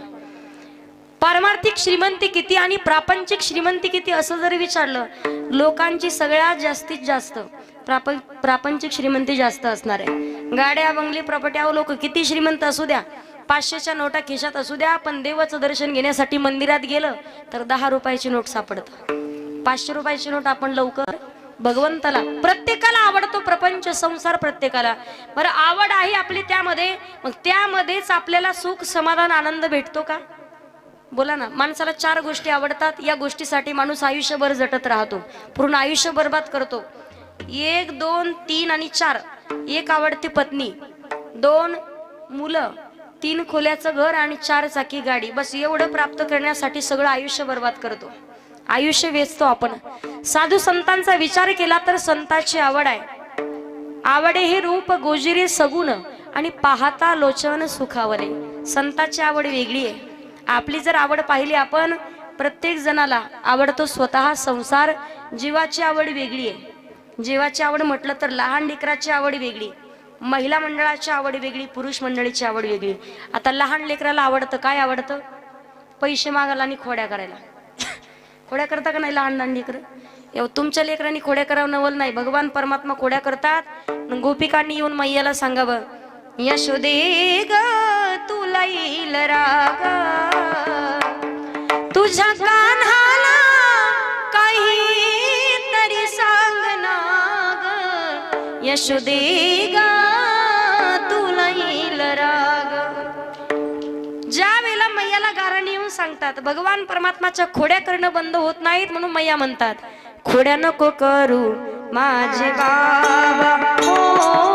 पारमार्थिक श्रीमंती किती आणि प्रापंचिक श्रीमंती किती असं जर विचारलं, लोकांची सगळ्यात जास्तीत जास्त प्रापंचिक श्रीमंती जास्त असणार आहे. गाड्या, बंगली, प्रॉपर्ट्यावर लोक किती श्रीमंत असू द्या, 500च्या नोटा खिशात असू द्या, पण देवाचं दर्शन घेण्यासाठी मंदिरात गेलं तर 10 रुपयाची नोट सापडतं. 500 रुपयाची नोट आपण लवकर भगवंताला, प्रत्येकाला आवडतो प्रपंच संसार प्रत्येकाला. बरं आवड आहे आपली त्यामध्ये, मग त्यामध्येच आपल्याला सुख समाधान आनंद भेटतो का? बोला ना. माणसाला 4 गोष्टी आवडतात, या गोष्टीसाठी माणूस आयुष्यभर झटत राहतो, पूर्ण आयुष्य बर्बाद करतो. 1, 2, 3 आणि 4. 1 आवडती पत्नी, 2 मुलं, 3 खोल्याचं घर आणि 4 चाकी गाडी. बस एवढं प्राप्त करण्यासाठी सगळं आयुष्य बर्बाद करतो, आयुष्य वेचतो आपण. साधू संतांचा विचार केला तर संतांची आवड आहे. आवडे हे रूप गोजिरे सगुण आणि पाहता लोचन सुखावले. संतांची आवड वेगळी आहे. आपली जर आवड पाहिली आपण, प्रत्येक जणाला आवडतो स्वतः संसार. जीवाची आवड वेगळी आहे. जीवाची आवड म्हटलं तर लहान लेकराची आवड वेगळी, महिला मंडळाची आवड वेगळी, पुरुष मंडळीची आवड वेगळी. आता लहान लेकराला आवडतं काय? आवडतं पैसे मागायला आणि खोड्या करायला. खोड्या करता का नाही लहान लहान लेकरं? तुमच्या लेकरांनी खोड्या करावं नवल नाही, भगवान परमात्मा खोड्या करतात. गोपिकांनी येऊन मैयाला सांगावं, यशोदे ग तुला येईल राग, तुझ्या कान्हाला काही तरी सांग ना ग, यशोदे ग तुला येईल राग. ज्या वेळेला मैयाला गाराणी येऊन सांगतात, भगवान परमात्माच्या खोड्या करणं बंद होत नाहीत, म्हणून मैया म्हणतात, खोड्या नको करू माझे बाबा हो